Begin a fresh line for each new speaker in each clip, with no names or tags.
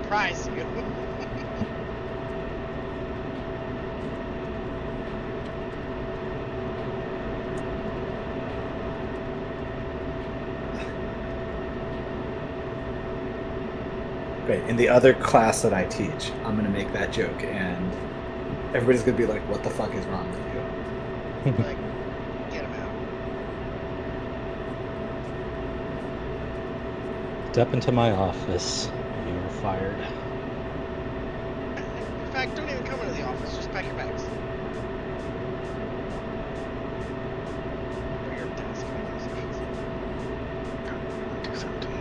surprise you.
Great. In the other class that I teach, I'm going to make that joke, and everybody's going to be like, what the fuck is wrong with you?
Like, get him out.
Step into my office. You're fired.
In fact, don't even come into the office. Just pack your bags. Or your desk, I guess I should say.
217.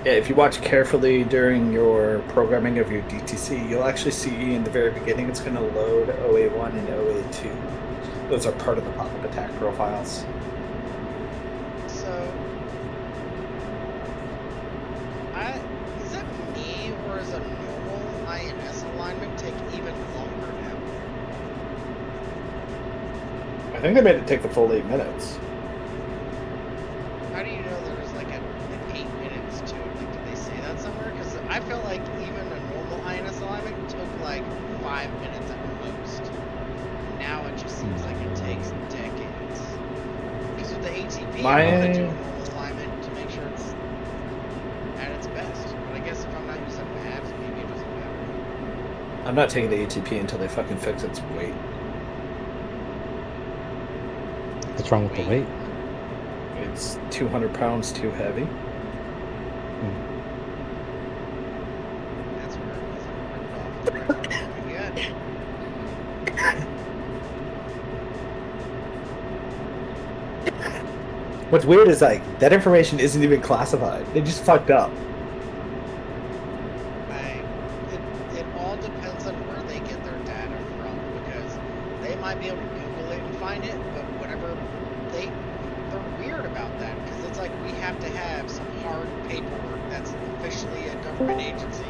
Yeah, if you watch carefully during your programming of your DTC, you'll actually see in the very beginning it's going to load OA1 and OA2. Those are part of the pop-up attack profiles.
So, is it me, or is a normal INS alignment take even longer now?
I think they made it take the full 8 minutes.
How do you know there was like an 8 minutes to it? Like, did they say that somewhere? Because I felt like even a normal INS alignment took like 5 minutes at most. Now it just seems like it takes decades. Because with the ATP, I want to do a normal alignment to make sure it's at its best. But I guess if I'm not using maps, maybe it doesn't matter.
I'm not taking the ATP until they fucking fix its weight.
What's wrong with the weight?
It's 200 pounds too heavy.
That's where it's ripped off. Yeah.
What's weird is like that information isn't even classified. They just fucked up.
It all depends on where they get their data from, because they might be able to Google it and find it, but whatever they're weird about that, because it's like we have to have some hard paperwork that's officially a government agency.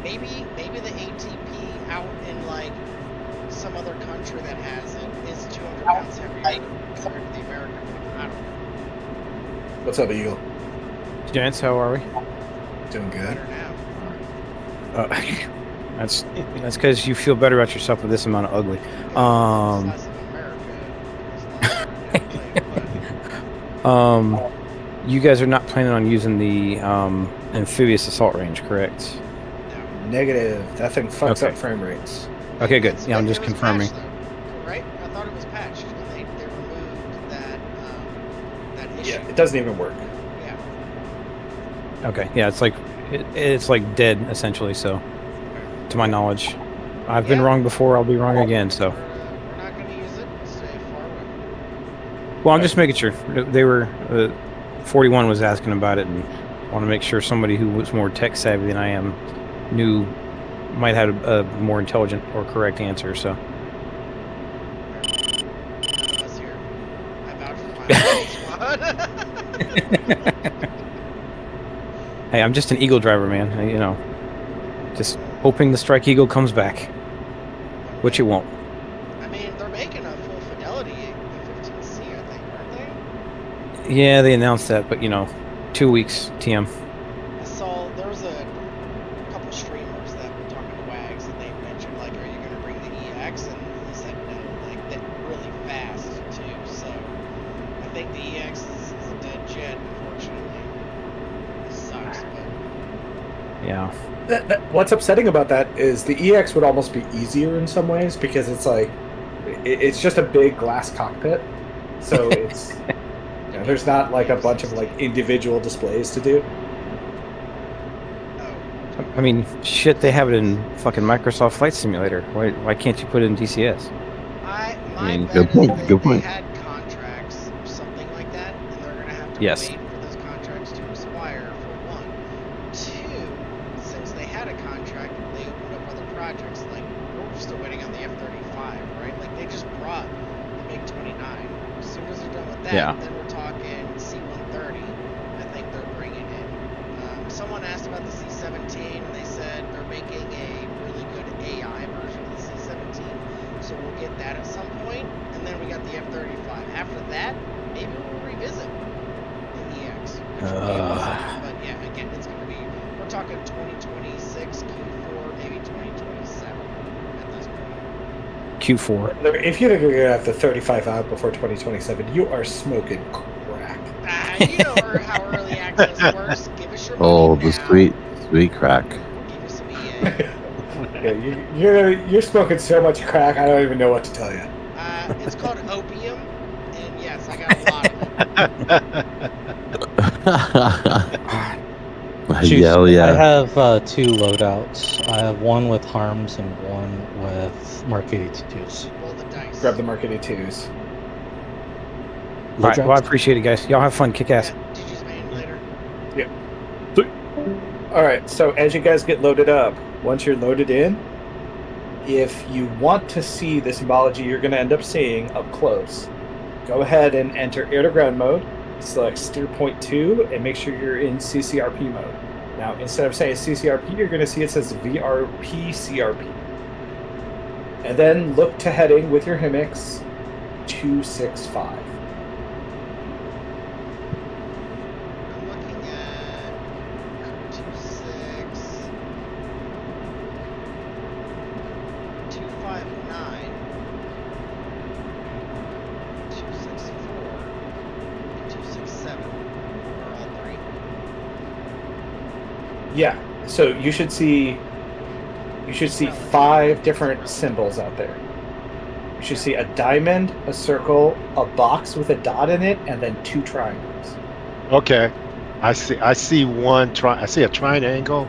Maybe the ATP out in like some other country that has it is 200 pounds heavier compared to the American one. I don't know.
What's up, Eagle?
Gents, how are we?
Doing good.
Better now.
That's because you feel better about yourself with this amount of ugly.
Size of America.
You guys are not planning on using the amphibious assault range, correct?
Negative. That thing fucks
Okay.
up frame rates.
Okay, good. Yeah, I'm
It
just
was
confirming.
patched, though, right? I thought it was patched when they removed that issue.
Yeah, it doesn't even work.
Yeah.
Okay, yeah, it's like dead essentially. So, to my knowledge, I've been
Yeah.
wrong before. I'll be wrong again. So,
We're not going to use it. Stay far away.
well, I'm just making sure. They were 41 was asking about it, and I want to make sure somebody who was more tech savvy than I am might have a more intelligent or correct answer. So.
None of us here. I vouch for my squad.
Hey, I'm just an Eagle driver, man. Just hoping the Strike Eagle comes back, which it won't.
I mean, they're making a full fidelity E15C, I think, aren't they?
Yeah, they announced that, but 2 weeks TM.
I saw there was a couple streamers that were talking to Wags, and they mentioned, like, are you going to bring the EX? And he said no, like, that really fast, too. So I think the EX is a dead jet, unfortunately. It sucks, but
Yeah.
What's upsetting about that is the EX would almost be easier in some ways because it's like it's just a big glass cockpit, so it's there's not like a bunch of like individual displays to do.
I mean, shit, they have it in fucking Microsoft Flight Simulator. Why can't you put it in DCS?
my
mean,
bet
good point,
is
good
they
point.
had contracts or something like that, and they're going to have to
Yes.
wait for those contracts to expire, for one. Two, since they had a contract, they opened up other projects. Like, we're still waiting on the F-35, right? Like, they just brought the MiG-29. As soon as they're done with that,
Yeah.
then we're talking C-130. I think they're bringing in. Someone asked about the C-17, and they said they're making a that at some point, and then we got the F-35. After that, maybe we'll revisit the EX. But yeah, again, it's going to be, we're talking 2026, Q4, maybe 2027 at this point.
Q4.
If you think you're gonna have the 35 out before 2027, you are smoking crack.
You know how early access works. Give us your money
Oh,
now.
the sweet crack.
Give us some EA.
Yeah, you're smoking so much crack, I don't even know what to tell you.
It's called opium, and yes, I got a lot of it.
Juice,
Hell
I
yeah.
have 2 loadouts. I have one with harms and one with Mark 82s.
Roll the dice.
Grab the Mark 82s.
All right. Well, I appreciate it, guys. Y'all have fun. Kick ass.
Yeah, GG's man later.
All right, so as you guys get loaded up, once you're loaded in, if you want to see the symbology you're going to end up seeing up close, go ahead and enter air-to-ground mode, select steer point 2, and make sure you're in CCRP mode. Now, instead of saying CCRP, you're going to see it says VRP CRP. And then look to heading with your HIMIX 265.
I'm looking at 26, 259, 264, and 267 are all 3.
Yeah, so you should see 5 different symbols out there. You should see a diamond, a circle, a box with a dot in it, and then 2 triangles.
Okay, I see one. I see a triangle.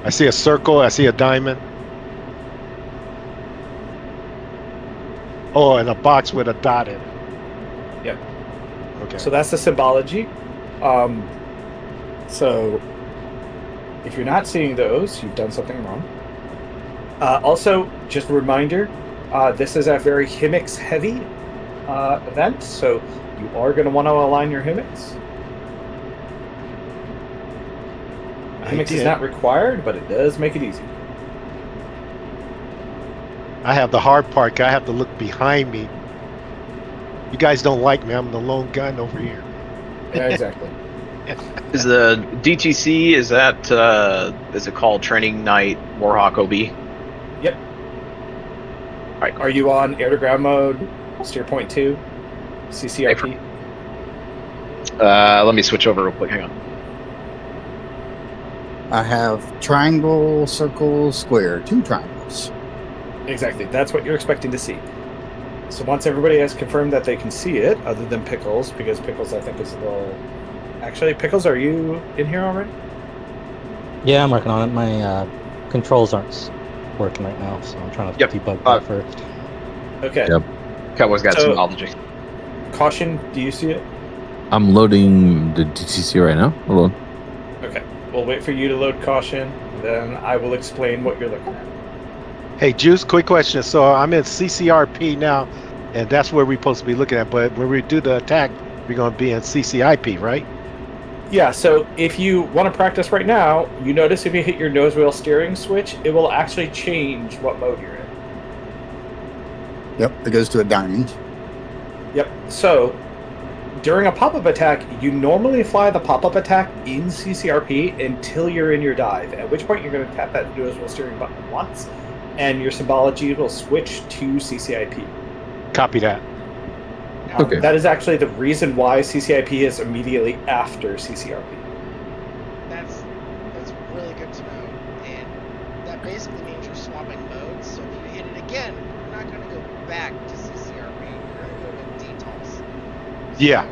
I see a circle. I see a diamond. Oh, and a box with a dot in it.
Yep.
Okay.
So that's the symbology. So if you're not seeing those, you've done something wrong. Also, just a reminder, this is a very HIMIX heavy event, so you are going to want to align your HIMIX. HIMIX is not required, but it does make it easy.
I have the hard part. 'Cause I have to look behind me. You guys don't like me. I'm the lone gun over here.
Yeah, exactly.
Is the DTC, is it called Training Night Warhawk OB?
Yep.
All right.
Are you on air-to-ground mode, steer point 2, CCRP?
Let me switch over real quick. Hang on.
I have triangle, circle, square, 2 triangles.
Exactly. That's what you're expecting to see. So once everybody has confirmed that they can see it, other than Pickles, because Pickles I think is a little... Actually, Pickles, are you in here already?
Yeah, I'm working on it. My controls aren't working right now, so I'm trying to
Yep.
debug that first.
Okay.
Yep.
Cowboy's got
So-
some knowledge.
Caution, do you see it?
I'm loading the DTC right now. Hold on.
Okay. We'll wait for you to load Caution, then I will explain what you're looking at.
Hey, Juice, quick question. So I'm in CCRP now, and that's where we're supposed to be looking at. But when we do the attack, we're going to be in CCIP, right?
Yeah, so if you want to practice right now, you notice if you hit your nose wheel steering switch, it will actually change what mode you're in.
Yep, it goes to a diamond.
Yep. So during a pop-up attack, you normally fly the pop-up attack in CCRP until you're in your dive, at which point you're going to tap that nose wheel steering button once, and your symbology will switch to CCIP.
Copy that.
Now,
Okay.
That is actually the reason why CCIP is immediately after CCRP.
That's really good to know, and that basically means you're swapping modes. So if you hit it again, you're not going to go back to CCRP. You're going to go to DTOS.
Yeah.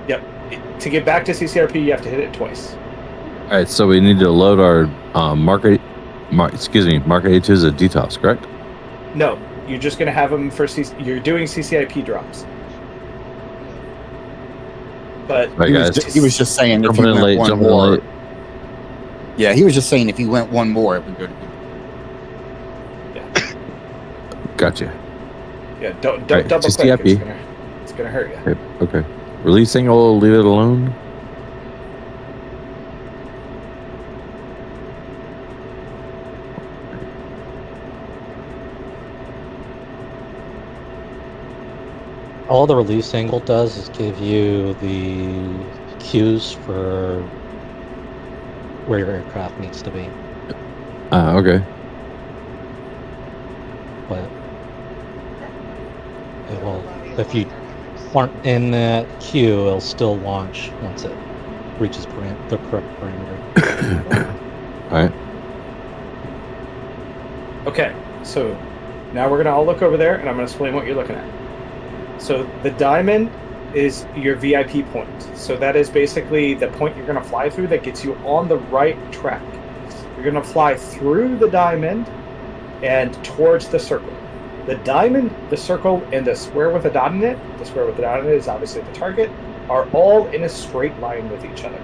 Yep. To get back to CCRP, you have to hit it twice.
All right, so we need to load our Mark 82s as a DTOS, correct?
No, you're just going to have them for you're doing CCIP drops. But
All right, guys.
He was just saying if you
Jumping in
went
late,
one
jumping in
more.
late.
Yeah, he was just saying if you went one more, it would go to.
Gotcha.
yeah, don't
Right,
double click.
CCIP.
It's gonna hurt you.
Okay. Releasing, I'll leave it alone.
All the release angle does is give you the cues for where your aircraft needs to be.
Okay.
But it will, if you aren't in that queue, it'll still launch once it reaches the correct parameter.
All right.
Okay, so now we're gonna all look over there, and I'm gonna explain what you're looking at. So the diamond is your VIP point. So that is basically the point you're gonna fly through that gets you on the right track. You're gonna fly through the diamond and towards the circle. The diamond, the circle, and the square with a dot in it, the square with the dot in it is obviously the target, are all in a straight line with each other.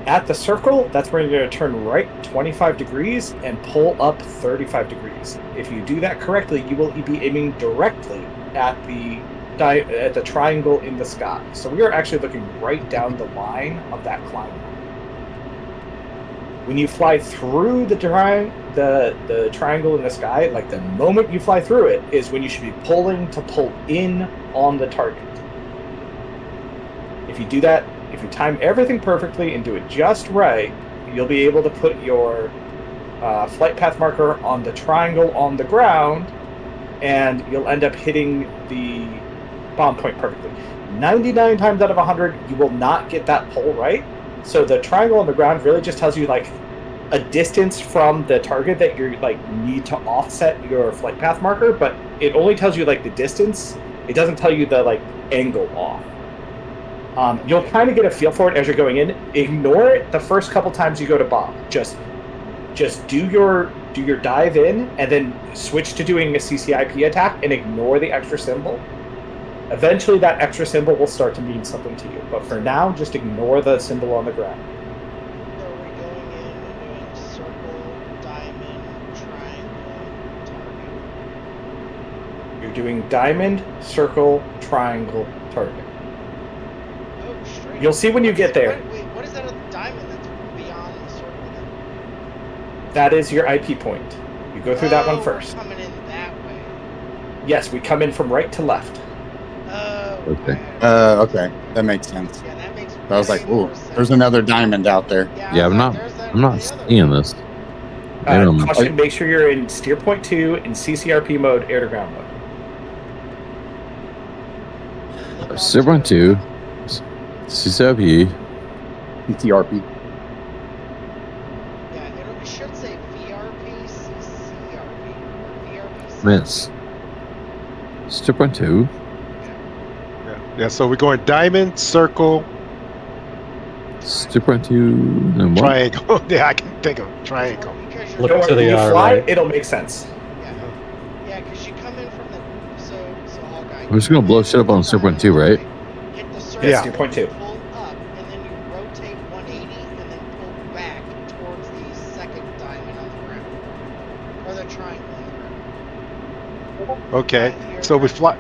At the circle, that's where you're going to turn right 25 degrees and pull up 35 degrees. If you do that correctly, you will be aiming directly at the triangle in the sky. So we are actually looking right down the line of that climb line. When you fly through the triangle in the sky, like the moment you fly through it is when you should be pulling to pull in on the target. If you do that, if you time everything perfectly and do it just right, you'll be able to put your flight path marker on the triangle on the ground, and you'll end up hitting the bomb point perfectly. 99 times out of 100, you will not get that pull right. So the triangle on the ground really just tells you like a distance from the target that you like need to offset your flight path marker, but it only tells you like the distance. It doesn't tell you the like angle off. You'll kind of get a feel for it as you're going in. Ignore it the first couple times you go to bomb. Just do your dive in and then switch to doing a CCIP attack and ignore the extra symbol. Eventually that extra symbol will start to mean something to you. But for now, just ignore the symbol on the ground.
So are we going in and doing circle, diamond, triangle, target?
You're doing diamond, circle, triangle, target.
Oh, straight.
You'll see when you get there.
Wait, what is that other diamond that's beyond the circle then?
That is your IP point. You go through that one
we're
first.
coming in that way.
Yes, we come in from right to left.
Oh,
Okay.
Okay, that makes sense.
Yeah, that makes
I was like,
way more
ooh,
sense.
there's another diamond out there.
Yeah,
I was
I'm
like,
not.
there's that
I'm not
on the other
seeing
one.
this. Maybe I'm-
Caution, make sure you're in steer point 2 in CCRP mode, air to ground mode.
Look on
Zip
to
one
the
two.
left.
CCIP.
TTRP.
Yeah, it should say VRP, CCRP, or VRP.
Miss. Strip 1 2.
Yeah, so we're going diamond, circle,
Strip 1 2. No more.
triangle. Yeah, I can think of triangle.
Because you're
Look
Don't
to
worry,
the
when you fly,
right.
it'll make sense.
Yeah, because you come in from the so Hawkeye.
I'm just gonna blow shit up on Strip 1 2, right?
Hit the circle,
Yes, steer point 2.
pull up, and then you rotate 180, and then pull back towards the second diamond on the ground, or the triangle on the ground.
Okay, so we fly.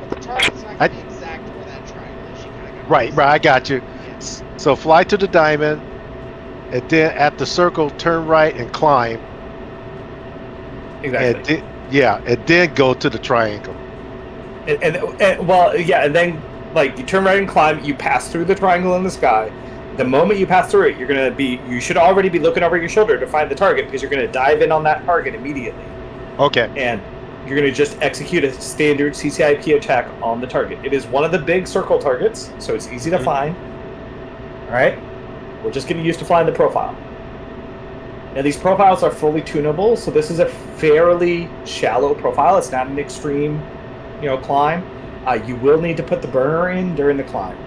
But the target's not going to be exact where that triangle is. You kind of got
Right, I got you. So fly to the diamond, and then at the circle, turn right and climb.
Exactly.
And then go to the triangle.
And then like you turn right and climb, you pass through the triangle in the sky. The moment you pass through it, you should already be looking over your shoulder to find the target because you're gonna dive in on that target immediately.
Okay.
And you're gonna just execute a standard CCIP attack on the target. It is one of the big circle targets, so it's easy to find. Alright? We're just getting used to flying the profile. Now these profiles are fully tunable, so this is a fairly shallow profile. It's not an extreme, climb. You will need to put the burner in during the climb.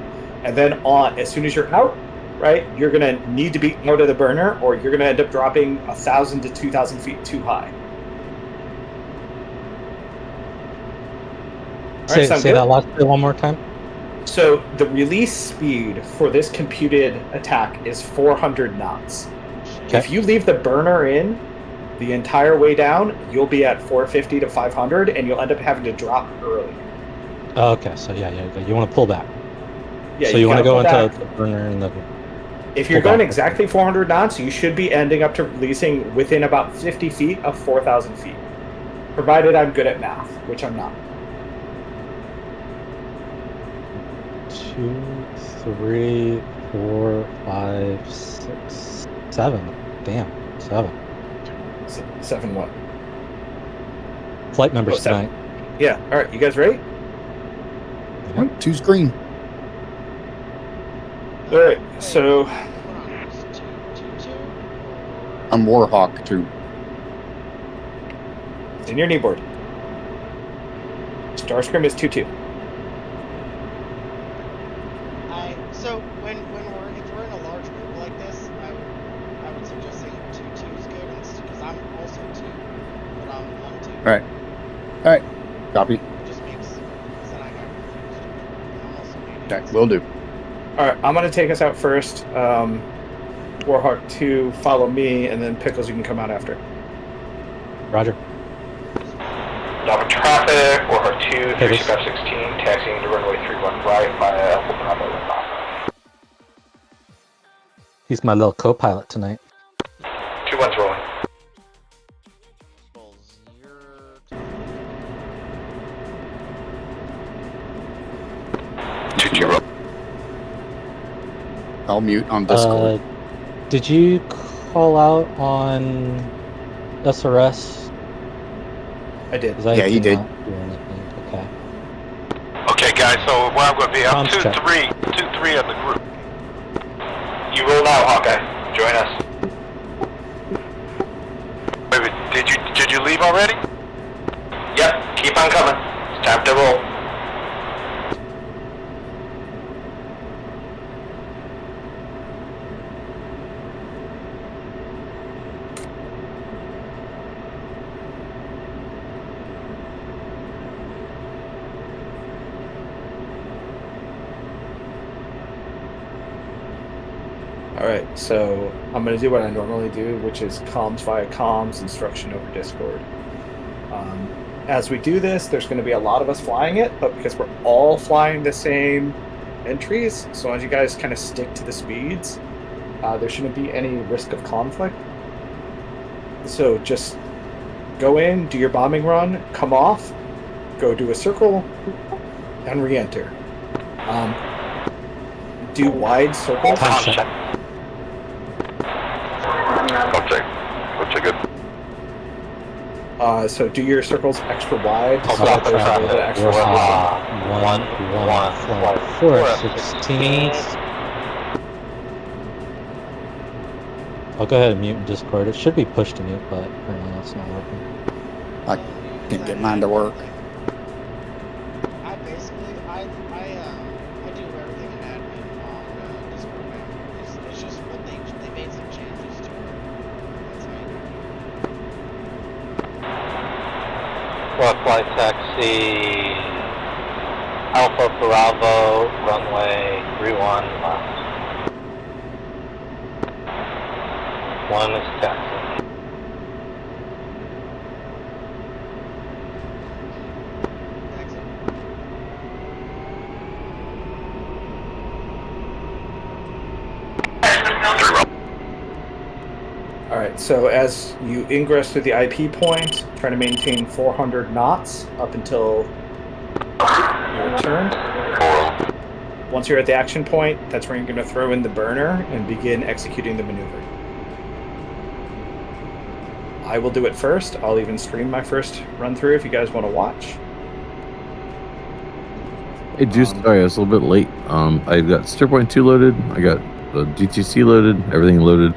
And then as soon as you're out, right, you're gonna need to be out of the burner or you're gonna end up dropping 1,000 to 2,000 feet too high.
Say
sound
that
good?
last bit one more time.
So the release speed for this computed attack is 400 knots.
Okay.
If you leave the burner in the entire way down, you'll be at 450 to 500, and you'll end up having to drop early.
Oh, okay, so yeah, you want to pull back.
Yeah,
So you want to
gotta
go
pull
into
back.
the burner and the.
If you're
pull
going
back.
exactly 400 knots, you should be ending up to releasing within about 50 feet of 4,000 feet. Provided I'm good at math, which I'm not.
2, 3, 4, 5, 6, 7. Damn, 7.
7 what?
Flight numbers
7.
tonight.
Yeah. All right. You guys ready?
Yeah.
2's green.
All right. So
Hold on, is it 2-2?
I'm Warhawk 2.
it's in your knee board. Starscream is 2-2.
So if we're in a large group like this, I would suggest saying 2-2 is good, because I'm also 2, but I'm 1-2.
All right. Copy.
It just makes sense that I got confused. I'm also 88.
Okay, will do.
All right. I'm gonna take us out first. Warhawk 2, follow me, and then Pickles, you can come out after.
Roger.
Double traffic, Warhawk 2,
Pickles.
36516, taxiing to runway 31 right via Bravo 1.
He's my little co-pilot tonight.
2-1's rolling.
Well, 0 to
2-0.
I'll mute on Discord.
Did you call out on SRS?
I did.
'Cause I
Yeah, he
did
did.
not do anything. Okay.
Okay, guys, so where I'm going to be, I'm
Comms check.
2-3 of the group. You roll now, Hawkeye. Join us. Wait, did you leave already? Yep, keep on coming. It's time to roll.
All right. So I'm gonna do what I normally do, which is comms via comms, instruction over Discord. As we do this, there's going to be a lot of us flying it, but because we're all flying the same entries, so as you guys kind of stick to the speeds, there shouldn't be any risk of conflict. So just go in, do your bombing run, come off, go do a circle, and re-enter. Do wide circles.
Comms check.
What's a good?
So do your circles extra wide.
Oh,
So
God,
there's a
traffic.
little bit extra
Warhawk
space.
1, flight 416. I'll go ahead and mute in Discord. It should be pushed to mute, but apparently that's not working.
I can't get mine to work.
I basically, I do everything in admin on Discord now. It's just what they made some changes to it. That's how you do it.
Well, flight taxi, Alpha Bravo, runway 31 left. 1 is taxi.
Exit.
All right. So as you ingress through the IP point, try to maintain 400 knots up until your return. Once you're at the action point, that's where you're going to throw in the burner and begin executing the maneuver. I will do it first. I'll even stream my first run through if you guys want to watch.
Hey, Juice, sorry, I was a little bit late. I've got Steer Point 2 loaded. I got the DTC loaded. Everything loaded.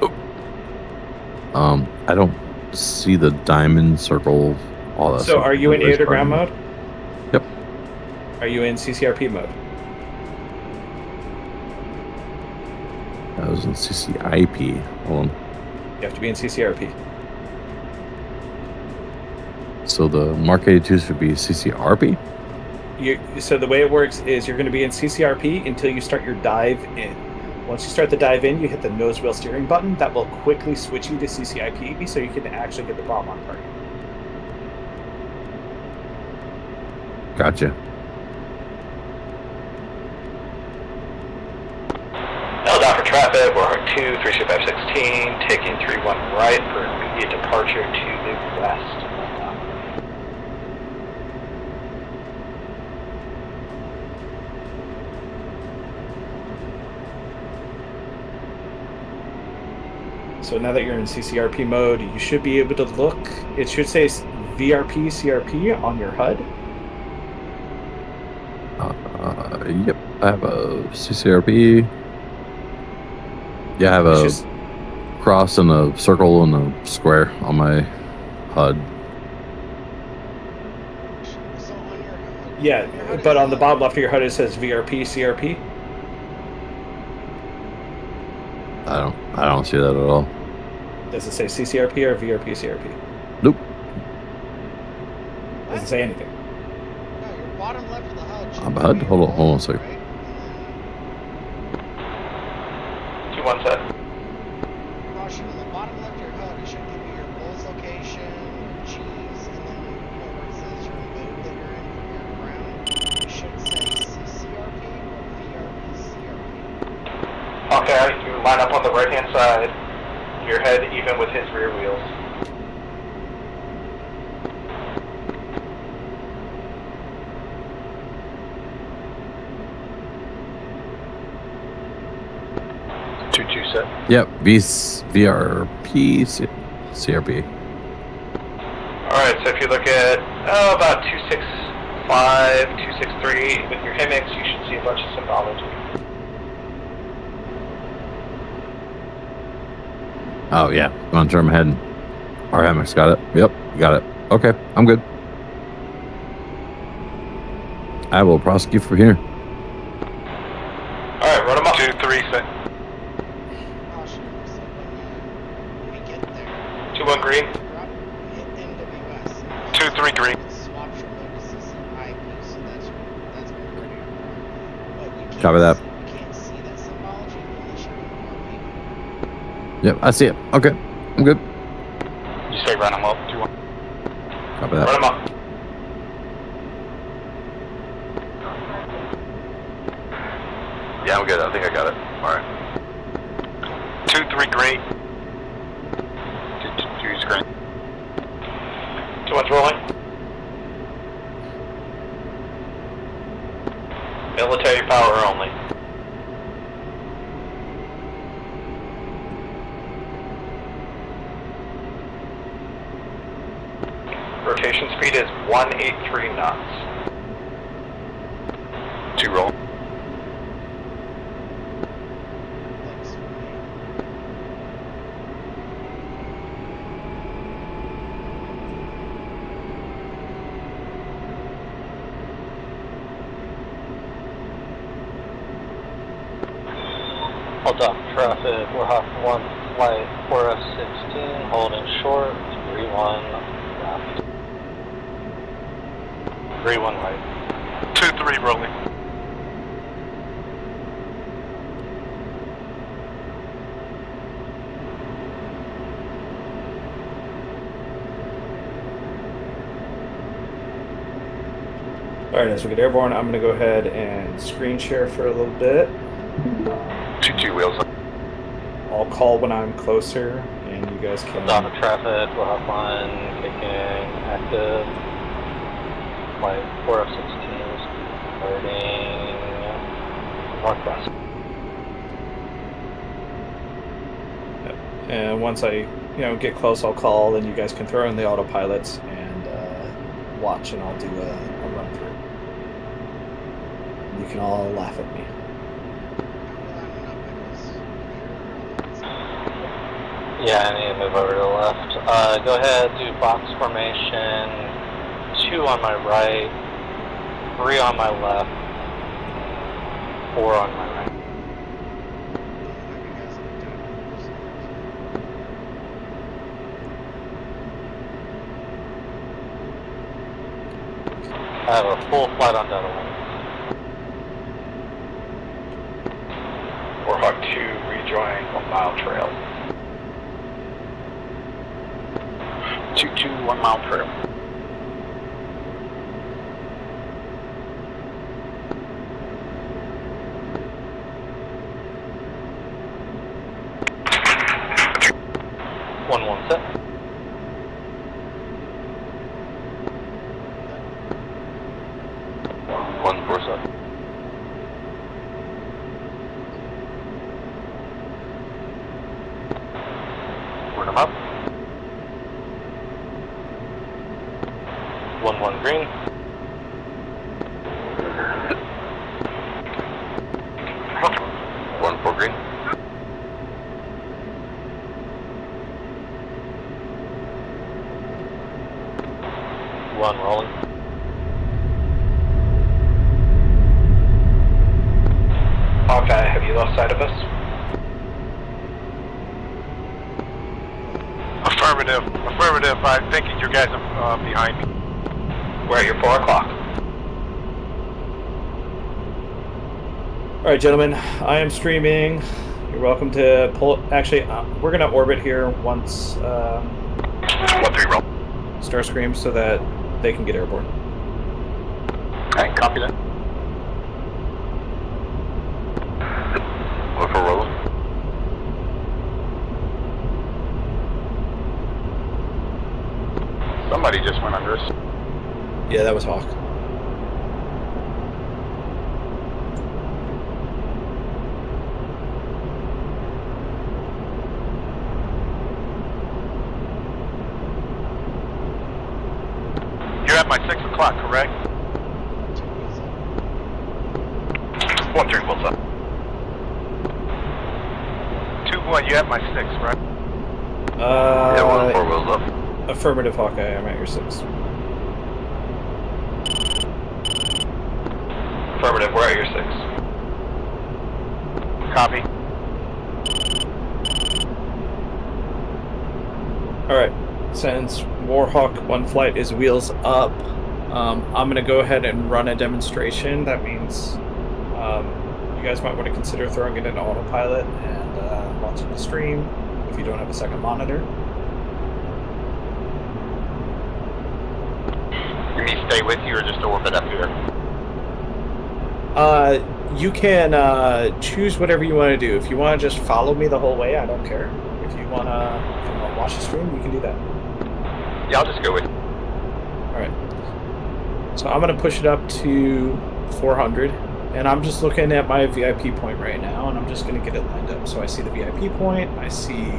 I don't see the diamond circle. All that.
So
stuff.
are you in air to ground mode?
Yep.
Are you in CCRP mode?
I was in CCIP. Hold on.
You have to be in CCRP.
So the Mark 82s would be CCRP?
So the way it works is you're going to be in CCRP until you start your dive in. Once you start the dive in, you hit the nose wheel steering button. That will quickly switch you to CCIP so you can actually get the bomb on target.
Gotcha.
Held out for traffic, Warhawk 2, 36516, taking 31 right for immediate departure to the west.
So now that you're in CCRP mode, you should be able to look. It should say VRP CRP on your HUD.
Yep. I have a CCRP. Yeah, I have
It's
a
just
cross and a circle and a square on my HUD.
So on your
yeah,
on your HUD
but
it
on the
says-
bottom left of your HUD it says VRP CRP.
I don't see that at all.
Does it say CCRP or VRP CRP?
Nope.
Does it say anything?
No, your bottom left of the HUD. should
On the
give
HUD?
you
Hold
your
on a
goals,
second.
right?
2-1 set.
Caution, on the bottom left of your HUD, it should give you your goals location, your G's, and then where it says your mode that you're in from your ground. It should say CCRP or VRP-CRP.
Okay, you line up on the right hand side. Your head even with his rear wheels. Set.
Yep. VRP CRP.
Alright, so if you look at about 265, 263 with your HIMIX, you should see a bunch of symbology.
Oh yeah. Going to turn my head. Our hammocks got it. Yep. Got it. Okay. I'm good. I will prosecute from here.
Alright, run them up. 2-3 set.
Caution, so when we get there,
2-1 green.
drop, hit NWS.
2-3 green.
It swaps your mode to CCIP, so that's when you're ready to run. But you can't
Copy that.
You can't see that symbology unless you're in RP.
Yep. I see it. Okay. I'm good.
You say run them up. 2-1.
Copy that.
Run them up.
Yeah, I'm good. I think I got it. Alright.
2-3 green. 2's green. 2-1's rolling. Military power only. Rotation speed is 183 knots. 2 roll.
Thanks for me.
Hold up, traffic. We're Hawk 1 flight 4F16, holding short, 3-1 left. 3-1 right.
2-3 rolling.
All right, as we get airborne, I'm going to go ahead and screen share for a little bit.
2-2 wheels up.
I'll
call when I'm closer, and you guys can.
Stop at traffic, we'll have one kicking active. Flight 4F16 starting northwest.
And once I, get close, I'll call, and you guys can throw in the autopilots and watch, and I'll do a run through. You can all laugh at me.
Yeah, I need to move over to the left. Go ahead, do box formation. 2 on my right, 3 on my left, 4 on my right. I have a full flight on Delta 1.
Warhawk 2 rejoin 1 mile trail. 2-2 1 mile trail.
One set.
One four set. Moving them up.
1-1 green.
One for green.
One rolling.
Hawkeye, have you lost sight of us?
Affirmative. Affirmative. I think you guys are behind me.
We're at your 4 o'clock.
All right, gentlemen, I am streaming. You're welcome to pull. Actually, we're gonna orbit here once
1-3 roll.
Starscream, so that they can get airborne.
Alright, copy that. Look for rolling. Somebody just went under us.
Yeah, that was Hawk.
You're at my 6 o'clock, correct?
1-3 wheels up.
2-1, you're at my 6, right?
Yeah, 1-4 wheels up.
Affirmative, Hawkeye. I'm at your 6.
Affirmative, we're at your 6.
Copy.
All right. Since Warhawk 1 flight is wheels up, I'm going to go ahead and run a demonstration. That means you guys might want to consider throwing it into autopilot and watching the stream if you don't have a second monitor.
You mean stay with you or just orbit up here?
You can choose whatever you want to do. If you want to just follow me the whole way, I don't care. If you want to watch the stream, you can do that.
Yeah, I'll just go with you.
All right. So I'm going to push it up to 400, and I'm just looking at my VIP point right now, and I'm just going to get it lined up. So I see the VIP point, I see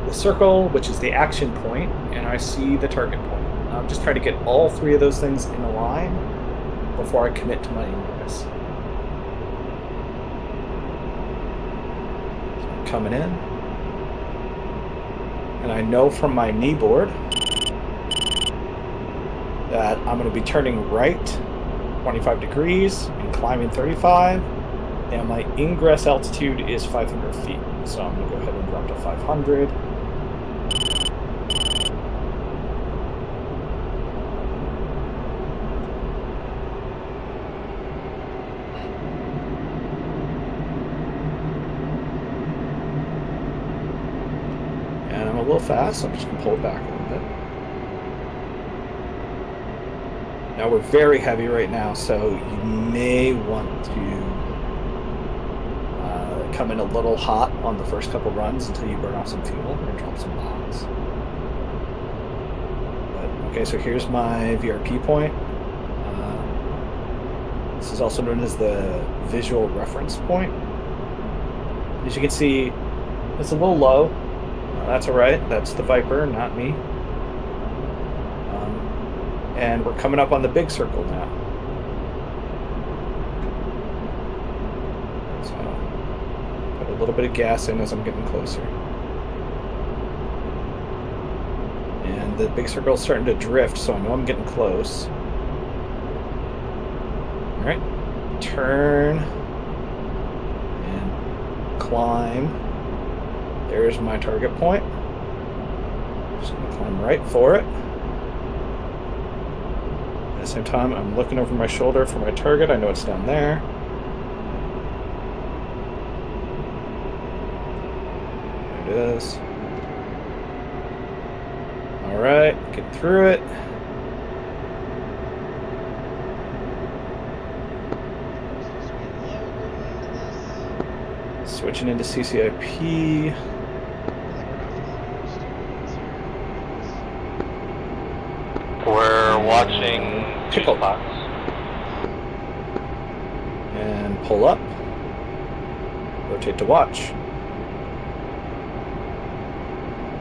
the circle, which is the action point, and I see the target point. I'm just trying to get all three of those things in a line before I commit to my ingress. So I'm coming in, and I know from my knee board that I'm going to be turning right 25 degrees and climbing 35, and my ingress altitude is 500 feet. So I'm going to go ahead and drop to 500. And I'm a little fast, so I'm just going to pull it back a little bit. Now we're very heavy right now, so you may want to come in a little hot on the first couple runs until you burn off some fuel and drop some bombs. Okay, so here's my VRP point. This is also known as the visual reference point. As you can see, it's a little low. That's all right. That's the Viper, not me. And we're coming up on the big circle now. So, put a little bit of gas in as I'm getting closer. And the big circle is starting to drift, so I know I'm getting close. All right, turn and climb. There's my target point. Just gonna climb right for it. At the same time, I'm looking over my shoulder for my target. I know it's down there. There it is. All right, get through it. Switching into CCIP.
We're watching
Pickle.
box.
And pull up. Rotate to watch.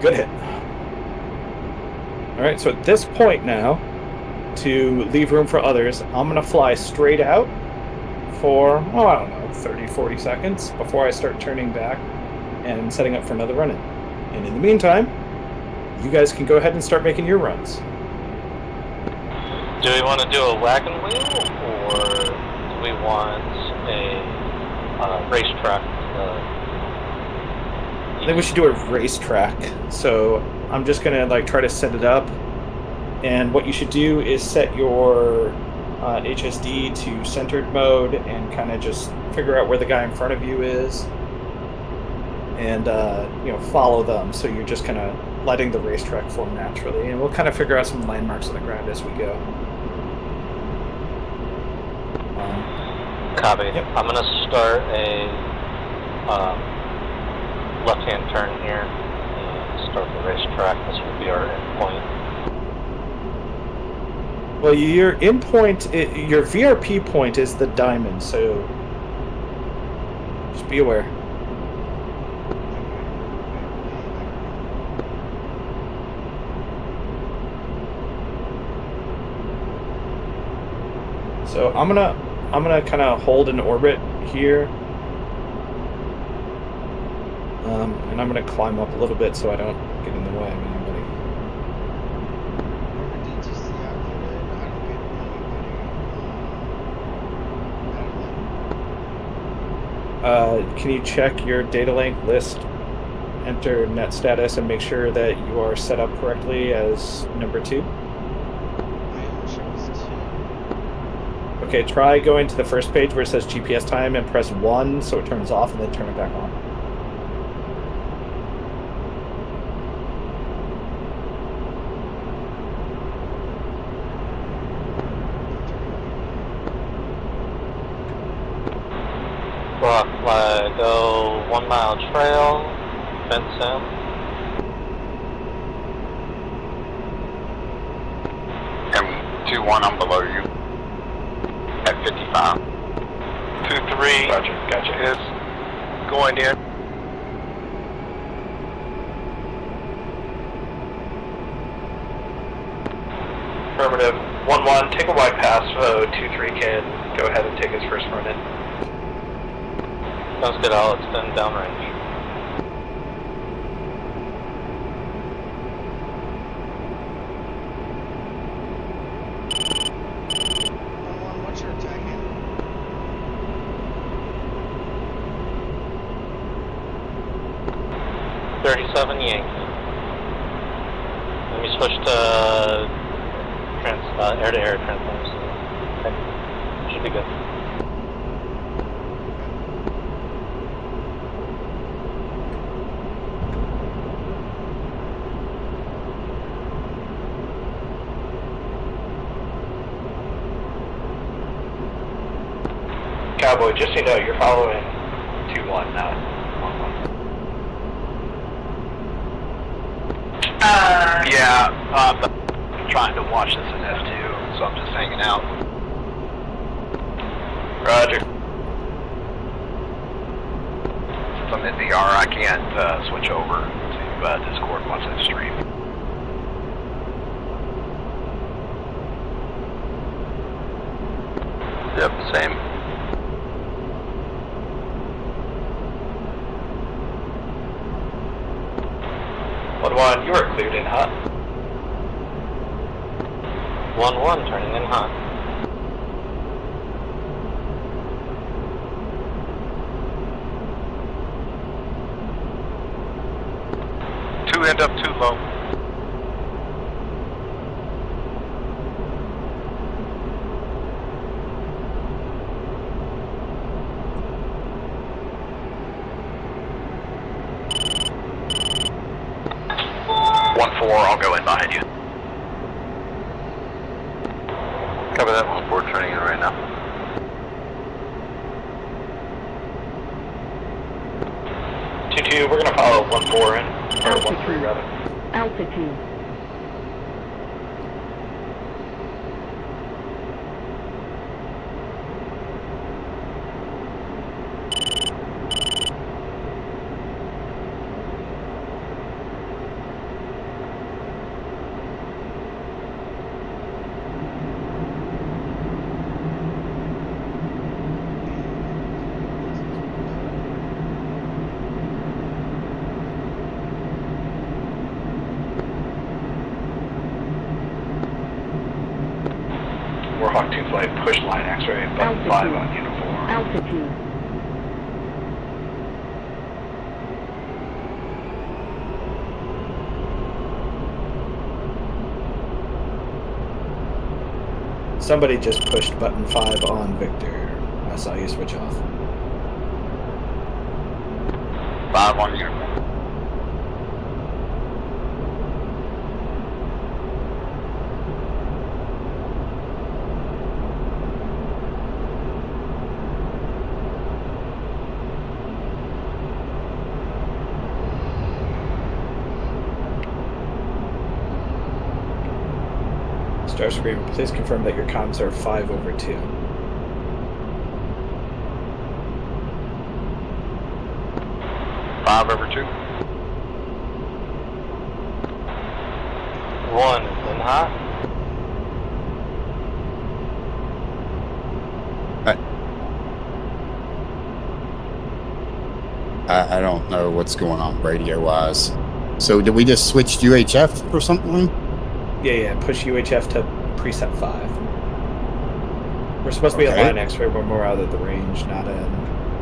Good hit. All right, so at this point now, to leave room for others, I'm going to fly straight out for, oh, I don't know, 30, 40 seconds before I start turning back and setting up for another run-in. And in the meantime, you guys can go ahead and start making your runs.
Do we want to do a wagon wheel, or do we want a racetrack?
I think we should do a racetrack. So I'm just going to like try to set it up. And what you should do is set your HSD to centered mode and kind of just figure out where the guy in front of you is. And, follow them. So you're just kind of letting the racetrack form naturally. And we'll kind of figure out some landmarks on the ground as we go.
Copy.
Yep.
I'm going to start a left-hand turn here and start the racetrack. This will be our endpoint.
Well, your endpoint, your VRP point is the diamond, so just be aware. So I'm gonna kind of hold an orbit here, and I'm gonna climb up a little bit so I don't get in the way of anybody.
DTC outloaded. I don't get anybody.
Can you check your data link list, enter net status, and make sure that you are set up correctly as number 2?
My own shows 2.
Okay, try going to the first page where it says GPS time and press 1 so it turns off, and then turn it back on.
Rock flag, go 1 mile trail, fence in.
M21, I'm below you. At 55.
2-3. Gotcha. Is going in. Affirmative. 1-1. Take a wide pass. 2-3 can go ahead and take his first run in.
Sounds good, I'll extend downrange.
What's your attack handle?
37 Yankee. Let me switch to air-to-air transformers. Okay. Should be good.
Cowboy, just so you know, you're following 2-1, not 1-1.
Yeah, I'm trying to watch this in F2, so I'm just hanging out.
Roger.
Since I'm in VR, I can't switch over to Discord once I stream. Yep, same.
1-1, you are cleared in hot.
1-1, turning in hot.
Two end up too low. I'll go in behind you. Cover that 1-4, turning in right now.
2-2, we're gonna follow 1-4 in, or 1-3 rather.
Altitude.
runway push line X-ray, button 5 on uniform.
Altitude.
Somebody just pushed button 5 on Victor. I saw you switch off.
5 on uniform.
Starscream, please confirm that your comms are 5/2.
Five over 2.
1 is in hot.
I don't know what's going on radio-wise. So did we just switch to UHF or something?
Yeah, push UHF to preset 5. We're supposed to be
Okay.
at line X-ray when we're out of the range, not in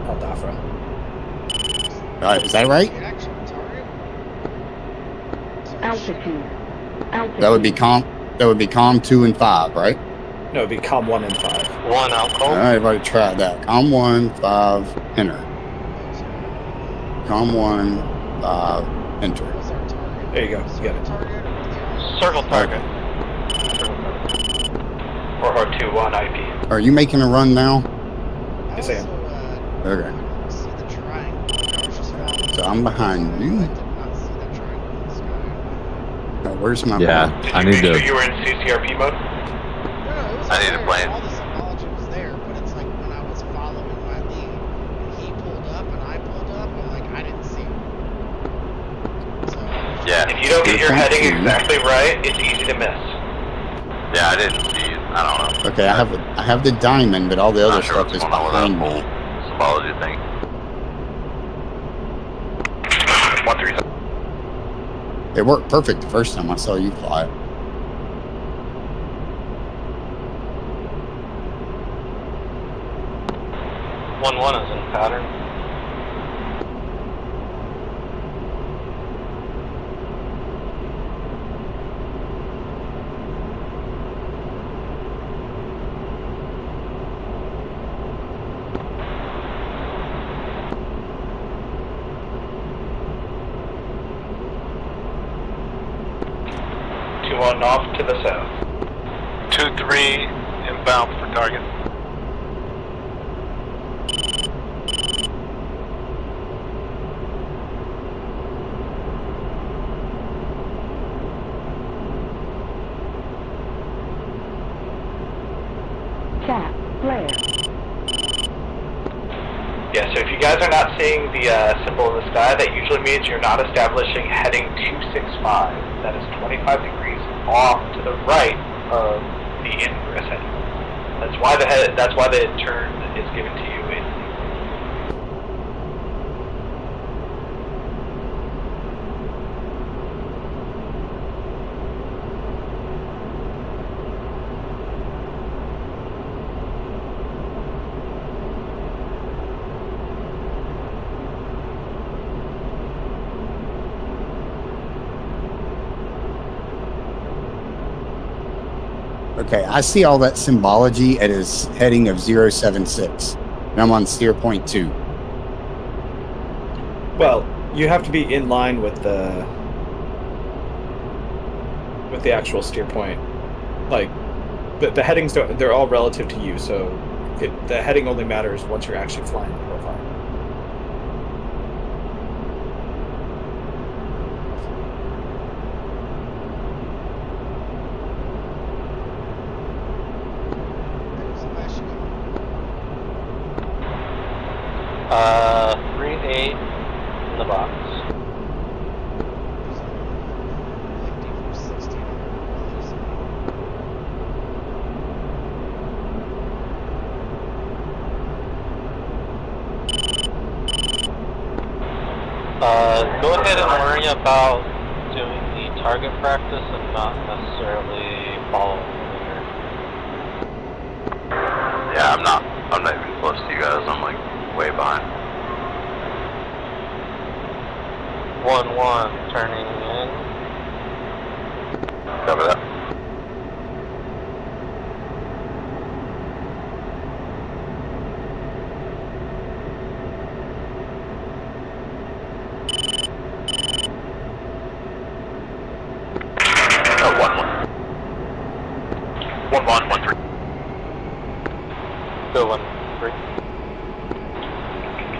Al Dafra.
Is that right?
Altitude. Altitude.
That would be com 2 and 5, right?
No, it'd be COM 1 and 5.
1 out cold.
Alright, everybody try that. Com 1, 5, enter. Com 1, 5, enter.
There you go. You got it.
Circle target.
Or 2 on IP.
Are you making a run now?
Yes, I am.
Okay. So I'm behind you. Now, where's my
Yeah,
Did
I
you
need
make sure
to.
you were in CCRP mode?
I
need to plan.
All the symbology was there, but it's like when I was following my lead, and he pulled up and I pulled up, and like I didn't see him. So
Yeah. If you don't get your heading exactly right, it's easy to miss. Yeah, I didn't see it. I don't know.
Okay, I have the diamond, but all the other
Not sure
stuff
what's
is
going on with that
behind
whole
me.
symbology thing. 137.
It worked perfect the first time I saw you fly it.
One is in pattern.
One off to the south. 2-3 inbound for target.
Chat. Flare.
Yeah, so if you guys are not seeing the symbol in the sky, that usually means you're not establishing heading 265. That is 25 degrees off to the right of the ingress heading. That's why the turn is given to you in.
Okay, I see all that symbology at his heading of 076. And I'm on steer point 2.
Well, you have to be in line with the actual steer point. Like the headings they're all relative to you, so the heading only matters once you're actually flying the profile.
Uh, 3-8 in the box. Go ahead and worry about doing the target practice and not necessarily following the leader.
I'm not even close to you guys. I'm like way behind.
1-1, turning in.
Cover that.
Oh, 1-1. 1-1, 1-3.
Go 1-3.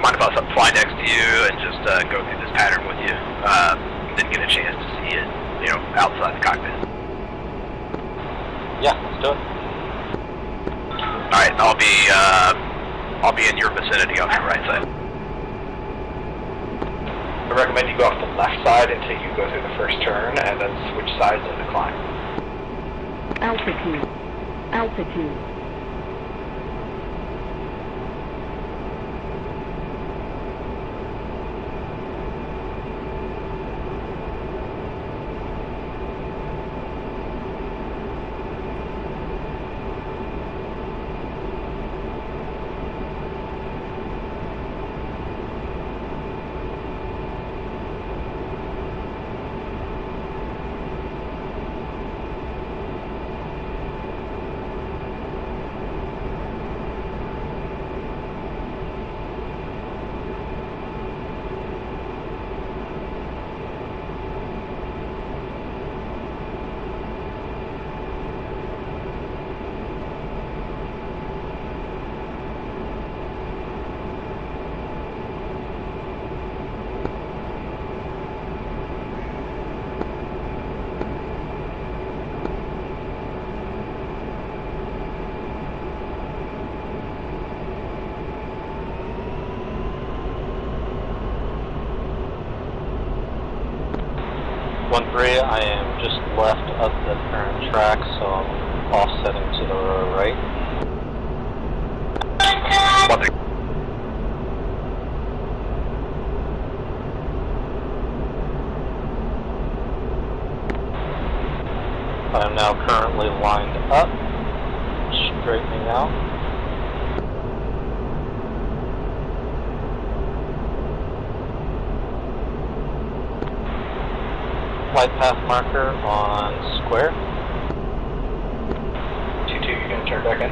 Mind if I fly next to you and just go through this pattern with you? Then get a chance to see it, you know, outside the cockpit.
Yeah, let's do it.
Alright, I'll be in your vicinity off your right side.
I recommend you go off the left side until you go through the first turn, and then switch sides in the climb.
Altitude. Altitude.
I am just left of the current track, so I'm offsetting to the right.
1-3.
I am now currently lined up, straightening out. Flight path marker on square.
2-2, you're going to turn back in.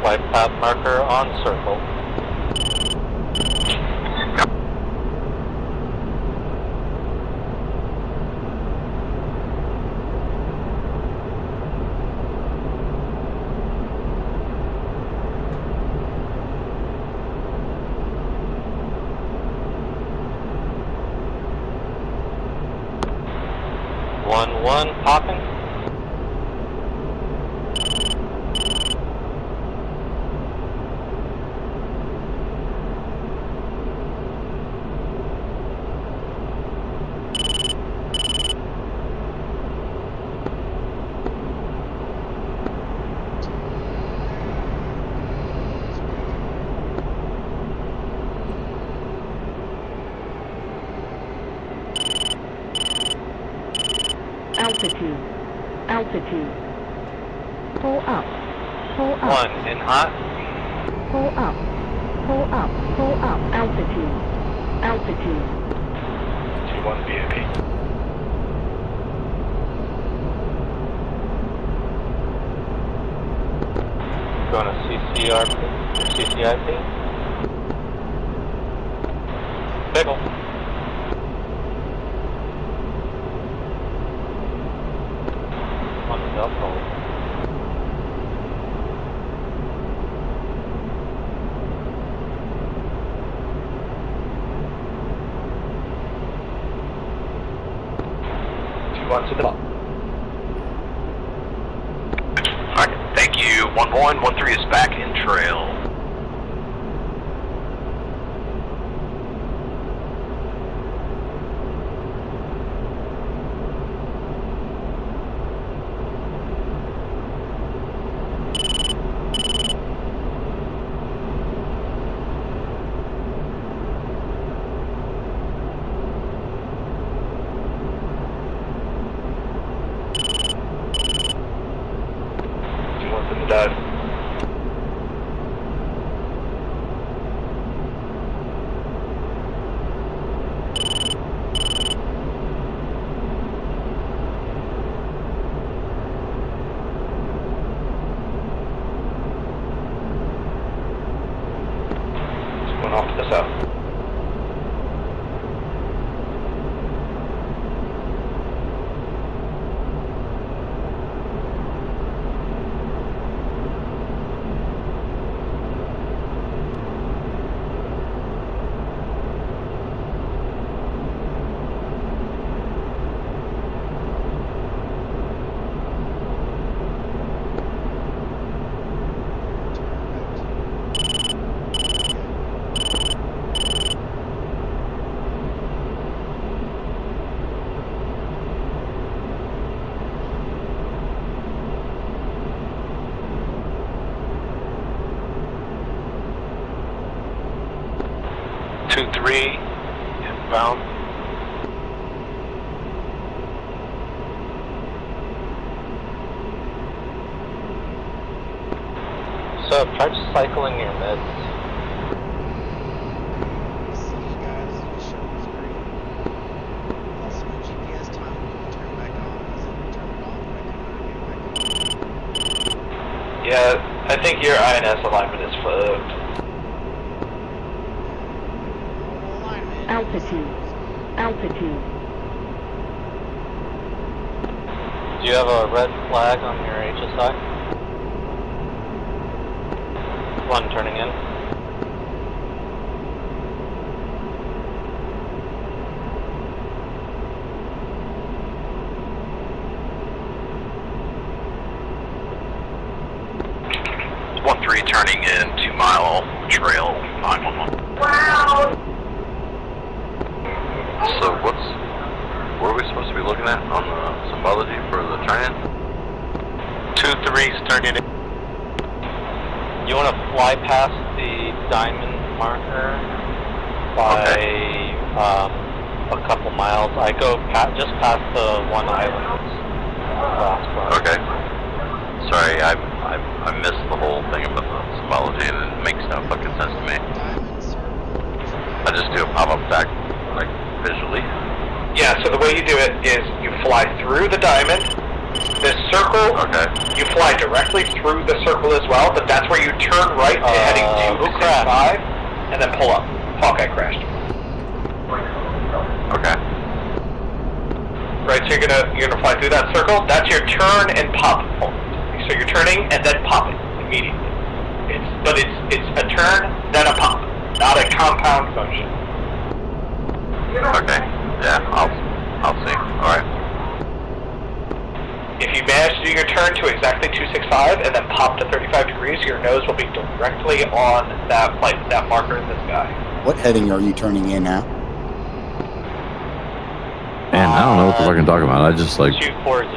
Flight path marker on circle. One popping.
Altitude. Altitude. Pull up. Pull up.
1 in hot.
Pull up. Pull up. Pull up. Altitude. Altitude.
2-1 VIP.
Going to CCRP. CCIP. Pickle. On the Delta.
2-1 to the top.
Alright, thank you. 1-1, 1-3 is back in trail.
off to the south.
Inbound. So try cycling your mids.
See you guys. The show was great. Also, my GPS time wouldn't turn back on. I said turn it off, but I couldn't get back on.
Yeah, I think your INS alignment is flipped.
Altitude. Altitude.
Do you have a red flag on your HSI? One turning in.
One 3 turning in 2 Mile Trail 911. Wow. So what are we supposed to be looking at on the symbology for the turn-in?
2-3's turning in. You want to fly past the diamond marker by a couple miles. I go just past the one island.
Okay. Sorry, I missed the whole thing about the symbology and it makes no fucking sense to me. I just do a pop-up attack, like, visually.
Yeah, so the way you do it is you fly through the diamond, this circle, you fly directly through the circle as well, but that's where you turn right to heading 265, and then pull up. Hawkeye crashed.
Okay.
Right, so you're gonna fly through that circle, that's your turn and pop point. So you're turning and then popping immediately. It's a turn, then a pop, not a compound motion.
Okay. Yeah, I'll see. Alright.
If you manage to do your turn to exactly 265 and then pop to 35 degrees, your nose will be directly on that marker in the sky.
What heading are you turning in at?
Man, I don't know what the fuck I'm talking about. I just like
240.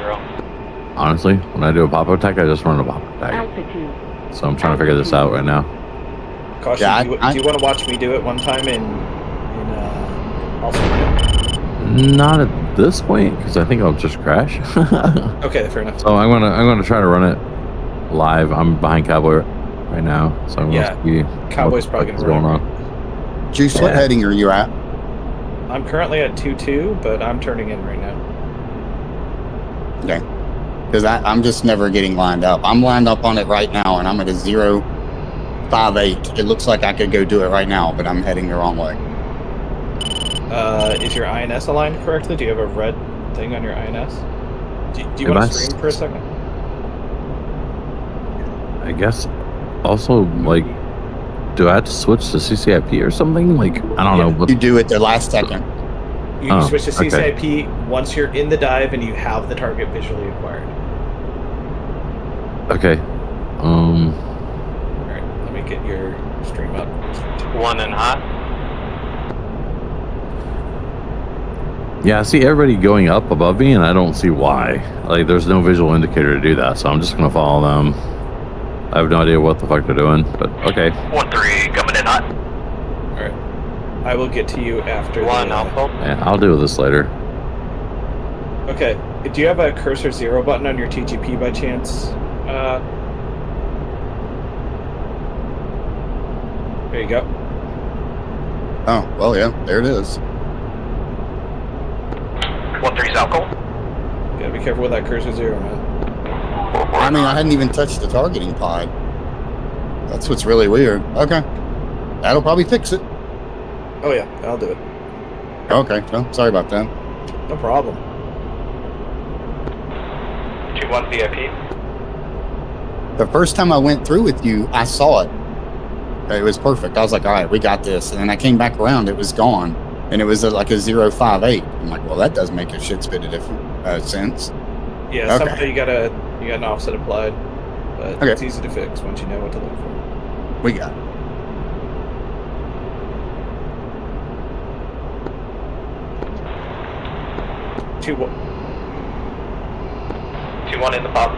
honestly, when I do a pop-up attack, I just run a pop-up attack.
Altitude.
So I'm trying to figure this out right now.
Caution,
Yeah,
do you want to watch me do it one time in also?
Not at this point, because I think I'll just crash.
Okay, fair enough.
So I'm gonna try to run it live. I'm behind Cowboy right now, so I'm gonna see
Cowboy's
what
probably
is
gonna
going
run.
on.
Juice, what heading are you at?
I'm currently at 2-2, but I'm turning in right now.
Okay. Because I'm just never getting lined up. I'm lined up on it right now, and I'm at a 058. It looks like I could go do it right now, but I'm heading the wrong way.
Is your INS aligned correctly? Do you have a red thing on your INS? Do you want to stream for a second?
I guess. Also, like, do I have to switch to CCIP or something? Like, I don't know. But
You do it the last second.
You switch to
okay.
CCIP once you're in the dive and you have the target visually acquired.
Okay.
Alright, let me get your stream up.
One and hot.
Yeah, I see everybody going up above me, and I don't see why. Like, there's no visual indicator to do that, so I'm just gonna follow them. I have no idea what the fuck they're doing, but okay.
1-3 coming in hot.
Alright. I will get to you after
One
the...
alpha.
Yeah, I'll deal with this later.
Okay. Do you have a cursor 0 button on your TGP by chance? There you go.
Oh, well, yeah, there it is.
1-3's alcohol.
Gotta be careful with that cursor 0, man.
I mean, I hadn't even touched the targeting pod. That's what's really weird. Okay. That'll probably fix it.
Oh yeah, I'll do it.
Okay, well, sorry about that.
No problem.
2-1 VIP.
The first time I went through with you, I saw it. It was perfect. I was like, all right, we got this. And then I came back around, it was gone. And it was like a 058. I'm like, well, that does make a shit spit of different sense.
Yeah,
Okay.
somehow you got an offset applied, but
Okay.
it's easy to fix once you know what to look for.
We got it.
Two.
2-1 in the pop.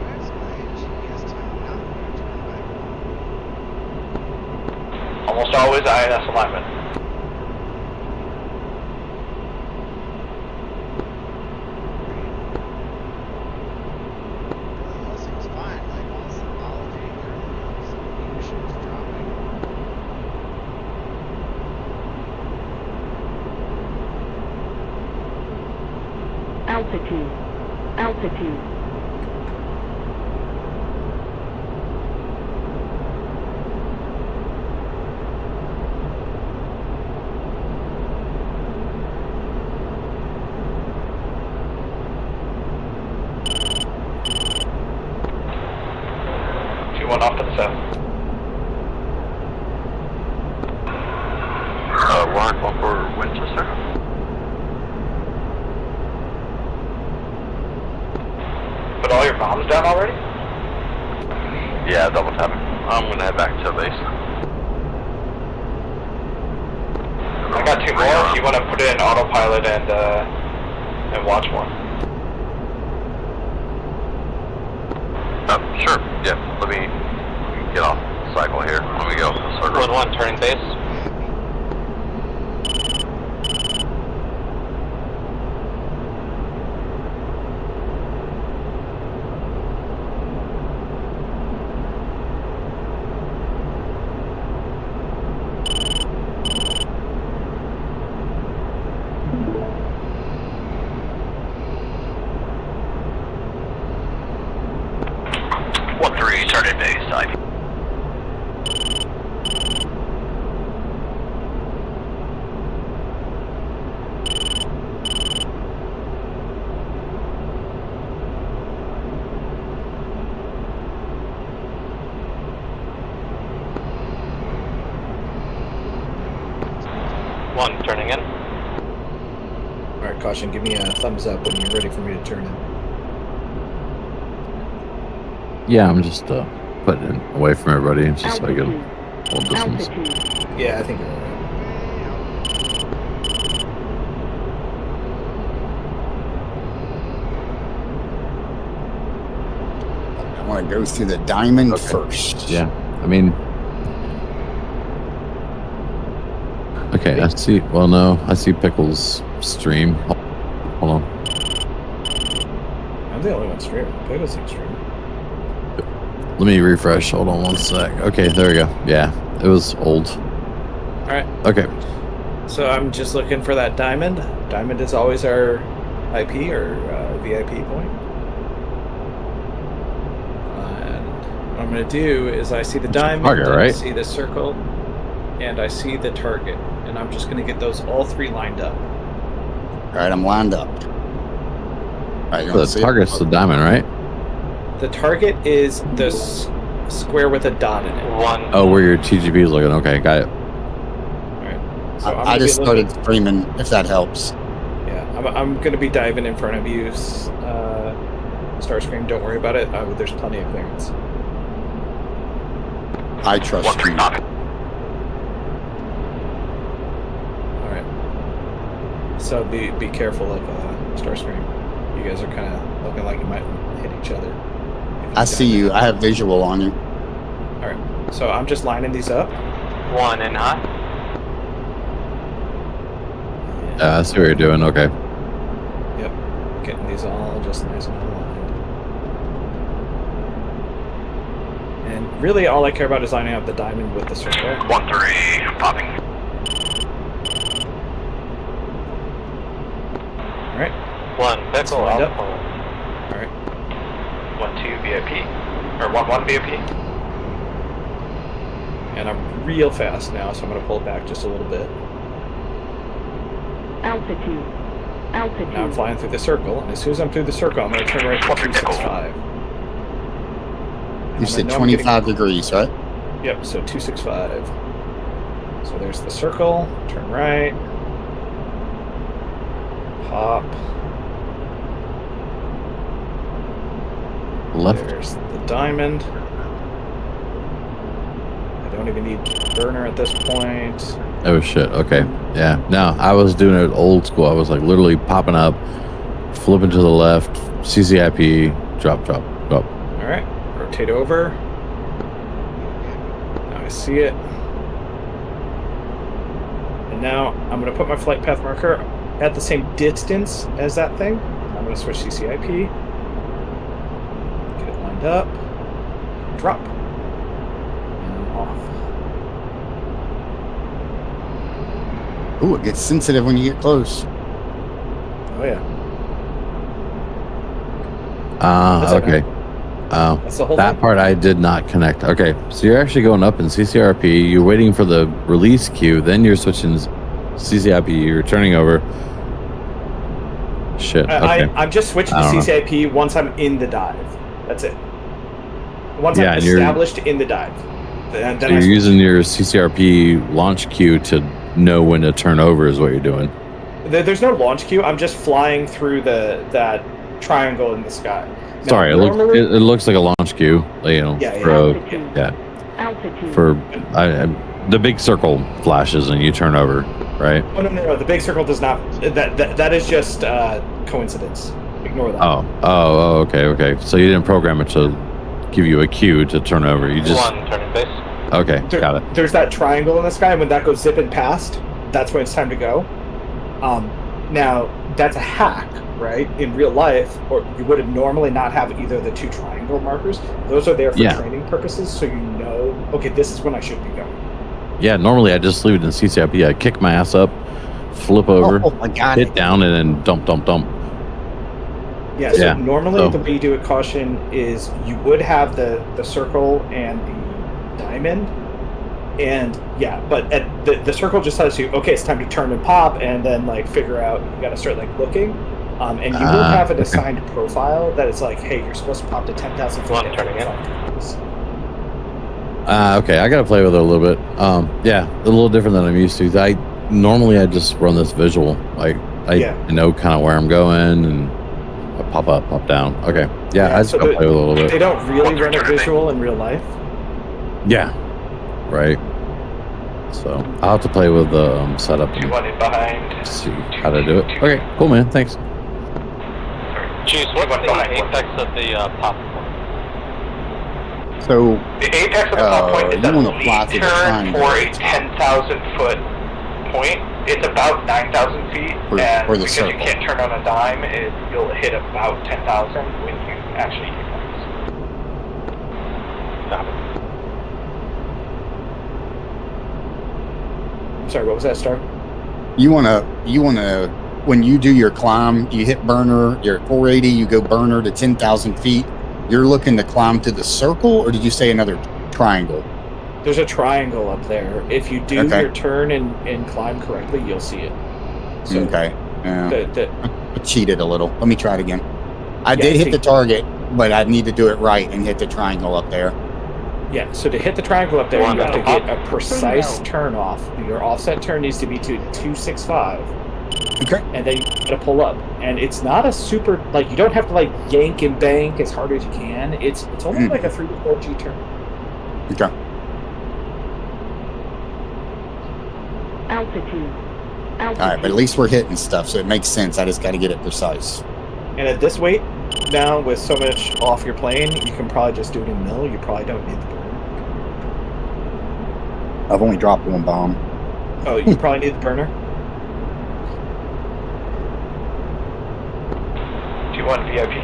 Where's my GPS time not going to turn back on?
Almost always INS alignment.
Everything else seems fine. Like all symbology, some munitions dropping.
Altitude. Altitude.
Off to the south.
Warrant one for Winchester.
Put all your bombs down already?
Yeah, double tapping. I'm gonna head back to base.
I got 2 more. If you want to put it in autopilot and watch more.
Sure. Yeah. Let me get off the cycle here. Let me go. Circle.
1-1, turning base.
Turning base side.
One, turning in.
All right, caution. Give me a thumbs up when you're ready for me to turn in.
Yeah, I'm just putting it away from everybody, just so I can hold distance.
Altitude.
Yeah, I think you're all right.
I want to go through the diamond
Okay.
first.
Yeah, I mean, okay, I see. Well, no, I see Pickles stream. Hold on.
I'm the only one streaming. Pickles ain't streaming.
Let me refresh. Hold on one sec. Okay, there we go. Yeah, it was old.
All right.
Okay.
So I'm just looking for that diamond. Diamond is always our IP or VIP point. And what I'm going to do is I see the diamond,
target,
and I
right?
see the circle, and I see the target. And I'm just going to get those all 3 lined up.
All right, I'm lined up. All right, you
The
want to see
target's the diamond, right?
The target is the square with a dot in it.
1.
Oh, where your TGB is looking. Okay, got it.
All right. So I'm
I
gonna
just
be
started
looking-
streaming, if that helps.
Yeah, I'm going to be diving in front of you, Starscream. Don't worry about it. There's plenty of clearance.
I trust you.
1-3 knot.
All right. So be careful of Starscream. You guys are kind of looking like you might hit each other.
I see you. I have visual on you.
All right. So I'm just lining these up.
1 in hot.
I see what you're doing. Okay.
Yep. Getting these all just nice and aligned. And really, all I care about is lining up the diamond with the circle.
1-3 popping.
All right.
1, pickle,
lined up.
alpha.
All right.
12 VIP. Or 11 VIP.
And I'm real fast now, so I'm going to pull it back just a little bit.
Altitude. Altitude.
Now I'm flying through the circle, and as soon as I'm through the circle, I'm going to turn right to 265.
You said 25 degrees, right?
Yep, so 265. So there's the circle, turn right, pop.
Left.
There's the diamond. I don't even need burner at this point.
Oh shit. Okay. Yeah. No, I was doing it old school. I was like literally popping up, flipping to the left, CCIP, drop, drop, drop.
All right, rotate over. Now I see it. And now I'm going to put my flight path marker at the same distance as that thing. I'm going to switch CCIP. Get it lined up. Drop. And off.
Ooh, it gets sensitive when you get close.
Oh yeah. That's
Okay.
That's the whole
That
thing.
part I did not connect. Okay, so you're actually going up in CCRP. You're waiting for the release queue. Then you're switching CCIP. You're turning over. Shit. Okay.
I'm just switching to
I don't know.
CCIP once I'm in the dive. That's it. Once
Yeah,
I'm
and you're-
established in the dive. Then
So
I
you're
switch.
using your CCRP launch queue to know when to turn over is what you're doing.
There's no launch queue. I'm just flying through that triangle in the sky. Now,
Sorry,
normally-
it looks like a launch queue. You know,
Yeah,
for
Altitude.
yeah,
Altitude.
for the big circle flashes and you turn over, right?
Oh no! The big circle does not. That is just coincidence. Ignore that.
Oh, okay. So you didn't program it to give you a cue to turn over. You just
One turning base.
okay, got it.
There's that triangle in the sky, and when that goes zipping past, that's when it's time to go. Now that's a hack, right? In real life, or you would normally not have either of the two triangle markers. Those are there for
Yeah.
training purposes, so you know, okay, this is when I should be going.
Yeah, normally I just leave it in CCIP. I kick my ass up, flip over,
Oh, I got
hit
it.
down, and then dump.
Yeah. So
Yeah,
normally
so-
the way you do it, caution, is you would have the circle and the diamond. And yeah, but at the circle just tells you, okay, it's time to turn and pop, and then like figure out you got to start like looking, and you will have an
okay.
assigned profile that it's like, hey, you're supposed to pop to 10,000 feet.
One
at
turning in.
25 degrees.
Okay, I gotta play with it a little bit. Yeah, a little different than I'm used to. I just run this visual. Like I
Yeah.
know kind of where I'm going, and I pop up, pop down. Okay, yeah, I just
so
gotta play with it a little
They
bit.
don't really run a visual in real life.
Yeah, right. So I'll have to play with the setup and
2-1 in behind.
see how to do it. Okay, cool, man. Thanks.
Juice, what's
One
the
behind, one.
apex of the pop?
So
The apex of the pop point is
you
a
wanna fly
lead
through the
turn
triangle
for
at
a
the top.
10,000 foot point. It's about 9,000 feet, and
or the
because
circle.
you can't turn on a dime, you'll hit about 10,000 when you actually apex.
Got it.
I'm sorry, what was that, Star?
you wanna when you do your climb, you hit burner. You're at 480. You go burner to 10,000 feet. You're looking to climb to the circle, or did you say another triangle?
There's a triangle up there. If you do
Okay.
your turn and climb correctly, you'll see it. So
Okay. Yeah.
the
I cheated a little. Let me try it again. I
Yeah,
did hit
see-
the target, but I need to do it right and hit the triangle up there.
Yeah, so to hit the triangle up there,
One
you have to
up.
get a precise
Bingo.
turn off. Your offset turn needs to be to 265,
Okay.
and then you gotta pull up. And it's not a super, like, you don't have to, like, yank and bank as hard as you can. It's only like a 3 to 4 G turn.
Okay.
Altitude.
All right, but at least we're hitting stuff, so it makes sense. I just got to get it precise.
And at this weight, now, with so much off your plane, you can probably just do it in mill. You probably don't need the burner.
I've only dropped one bomb.
Oh, you probably need the burner?
2-1 VIP.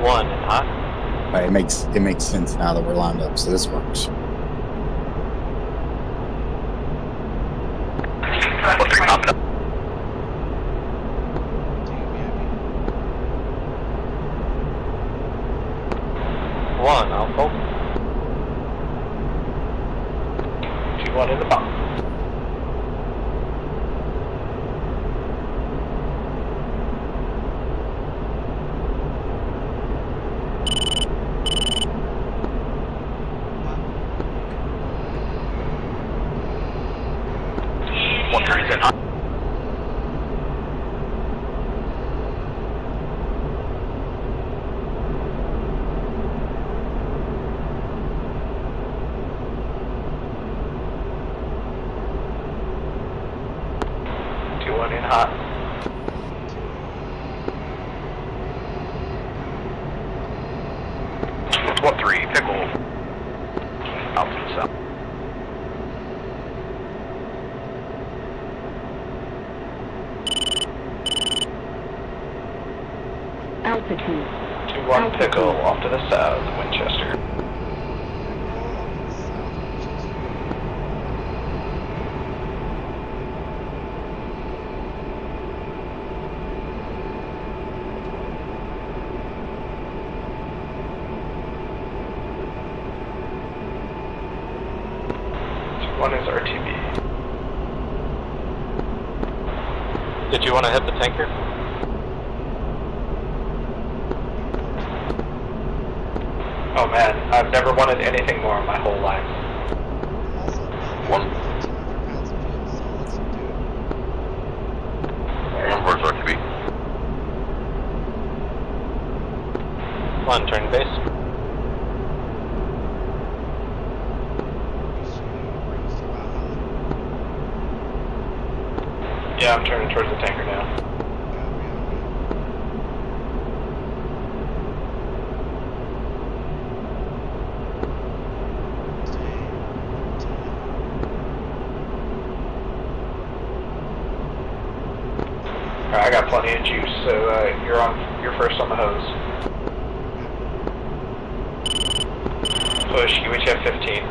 One and hot.
All right, it makes sense now that we're lined up, so this works.
1, Outplayed.
2-1 in the box. In hot.
It's 1-3, pickle. Out to the south.
Altitude.
2-1 pickle off to the south, Winchester. One is RTB.
Did you want to hit the tanker?
Oh man, I've never wanted anything more in my whole life.
One where's RTB?
1, turning base.
Yeah, I'm turning towards the tanker now. Alright, I got plenty of juice, so you're first on the hose. Push, UHF 15.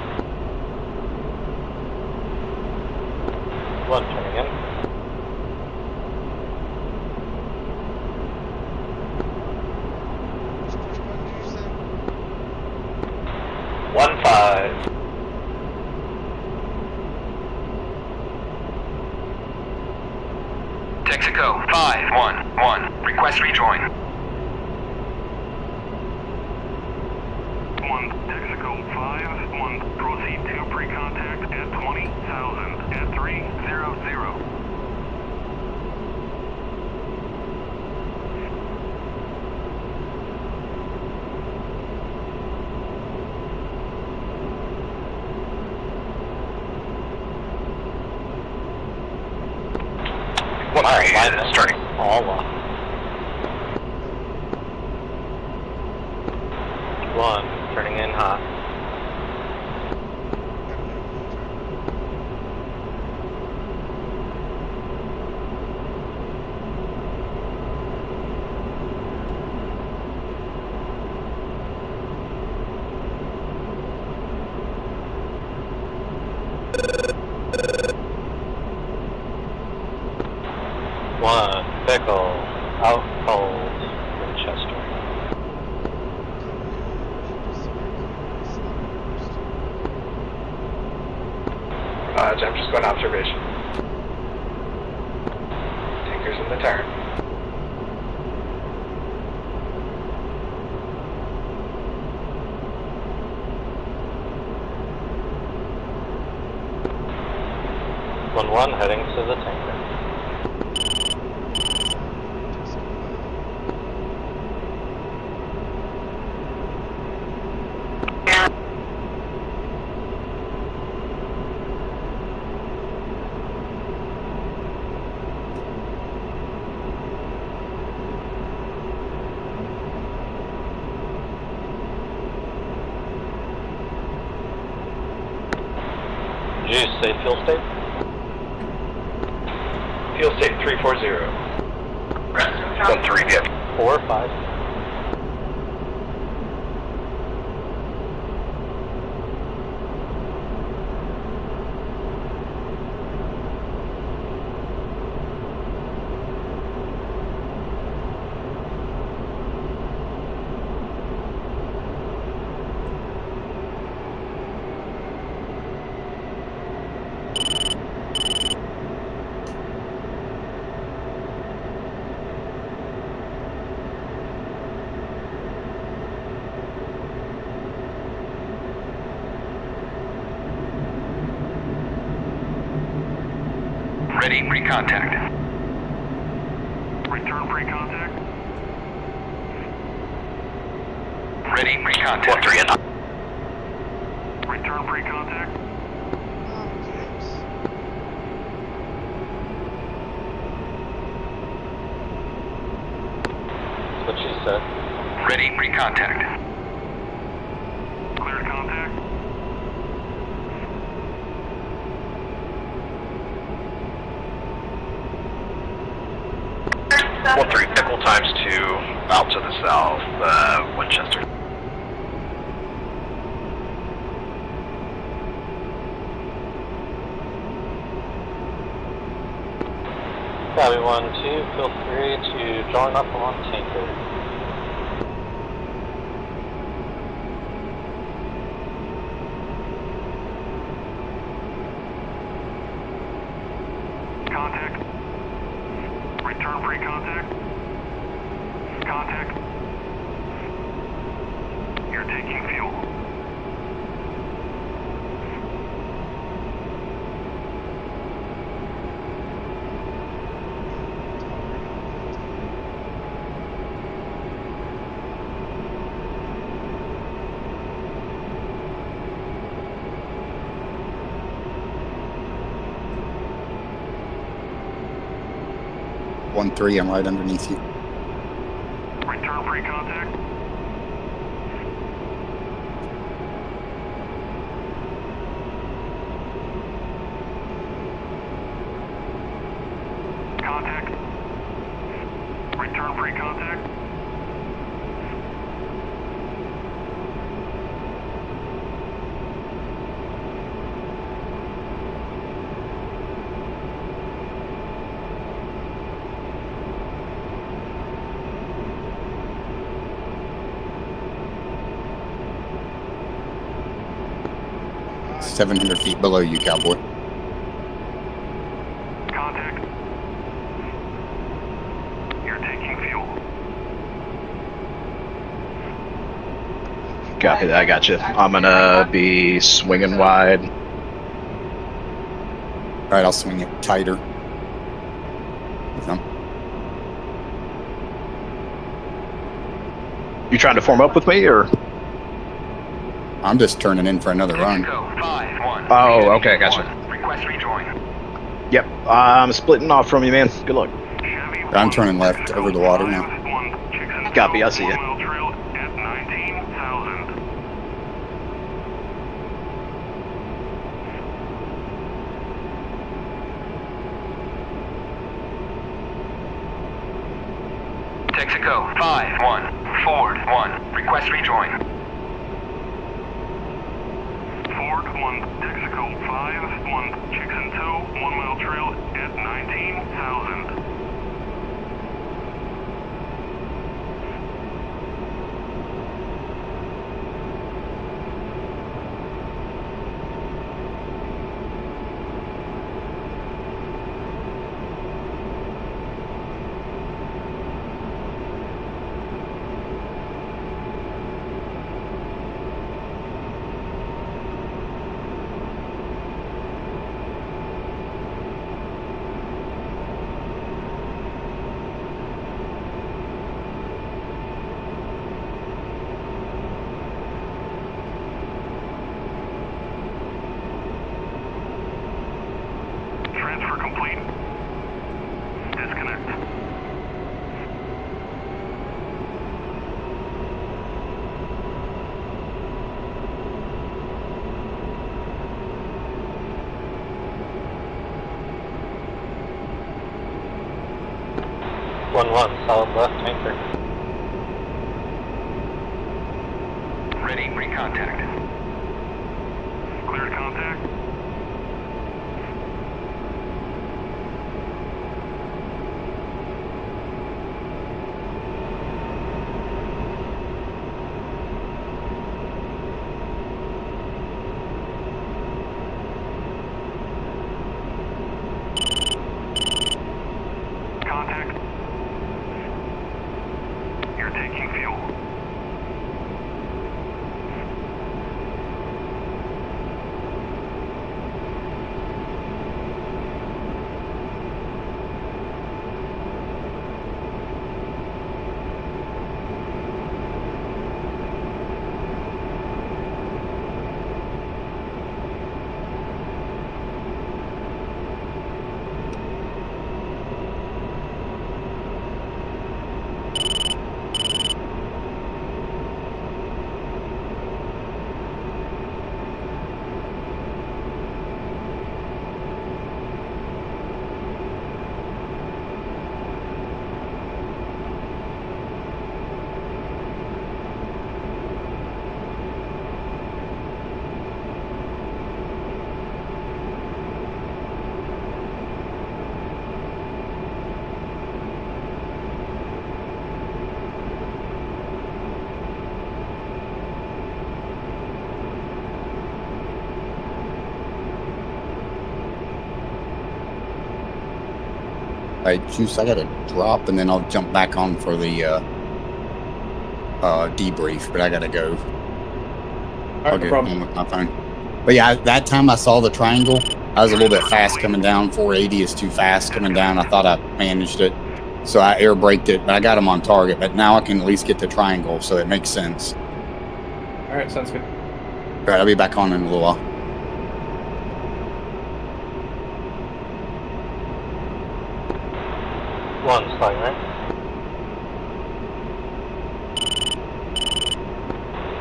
1, turning in.
One 5.
Texaco 5-1-1. Request rejoin.
1 Texaco 5-1. Proceed to pre-contact at 20,000 at 300.
Alright, starting.
All 1. 1, turning in hot. Pickle, Outplayed, Winchester.
I'm just going observation. Tanker's in the turn.
One heading to the tanker. Juice, say fuel state?
Fuel state 340.
1-3, yeah.
4 or 5.
Ready, pre-contact. Return pre-contact. Ready, pre-contact.
1-3 and
Return pre-contact.
James.
That's what she said.
Ready, pre-contact. Cleared contact.
One 3 Pickle times 2 out to the south, Winchester.
Copy 1-2, feel free to join up on tanker.
Contact. Return pre-contact. Contact. You're taking fuel.
One three, I'm right underneath you.
Return pre-contact. Contact. Return pre-contact.
God.
700 feet below you, cowboy.
Contact. You're taking fuel.
Copy that, I got you. I'm gonna be swinging wide.
All right, I'll swing it tighter.
You trying to form up with me, or?
I'm just turning in for another run.
Go 5-1.
Oh, okay, gotcha.
Request rejoin.
Yep, I'm splitting off from you, man. Good luck.
Chevy
I'm turning left over the water now.
Copy, I see ya.
1 mile trail at 19,000. Texaco 5-1. Ford 1. Request rejoin. Ford 1. Texaco 5-1. Chicks 2. 1 mile trail at 19,000. Transfer complete. Disconnect.
One, solid left tanker.
Ready, pre-contact. Cleared contact. Contact. You're taking fuel.
Hey, Juice, I got to drop, and then I'll jump back on for the debrief, but I got to go.
All right, no problem.
With my phone. But yeah, that time I saw the triangle, I was a little bit fast coming down. 480 is too fast coming down. I thought I managed it. So I air braked it, but I got him on target. But now I can at least get the triangle, so it makes sense.
All right, sounds good.
All right, I'll be back on in a little while.
One's fine, right?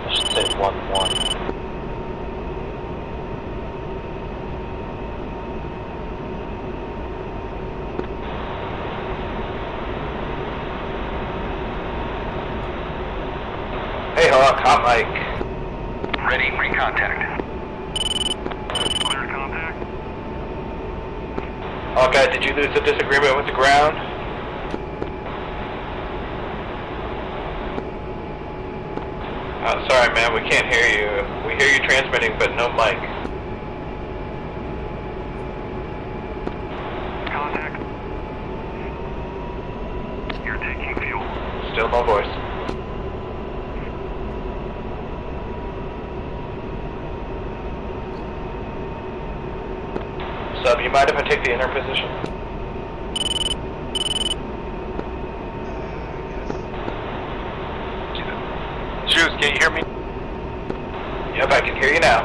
I should say 1-1.
Hey, Hawk, hot mic.
Ready, pre-contact. Clear contact.
Hawkeye, did you lose the disagreement with the ground? Sorry, man, we can't hear you. We hear you transmitting, but no mic.
Contact. You're taking fuel.
Still no voice. Sub, you mind if I take the inner position?
Juice, can you hear me?
Yep, I can hear you now.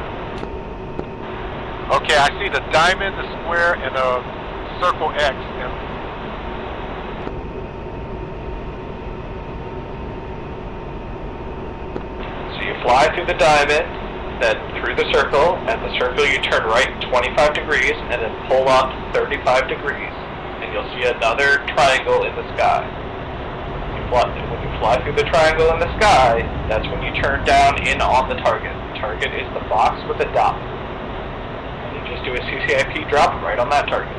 Okay, I see the diamond, the square, and the circle X.
So you fly through the diamond, then through the circle, and the circle you turn right 25 degrees, and then pull up 35 degrees, and you'll see another triangle in the sky. When you fly through the triangle in the sky, that's when you turn down in on the target. The target is the box with the dot. And you just do a CCIP drop right on that target.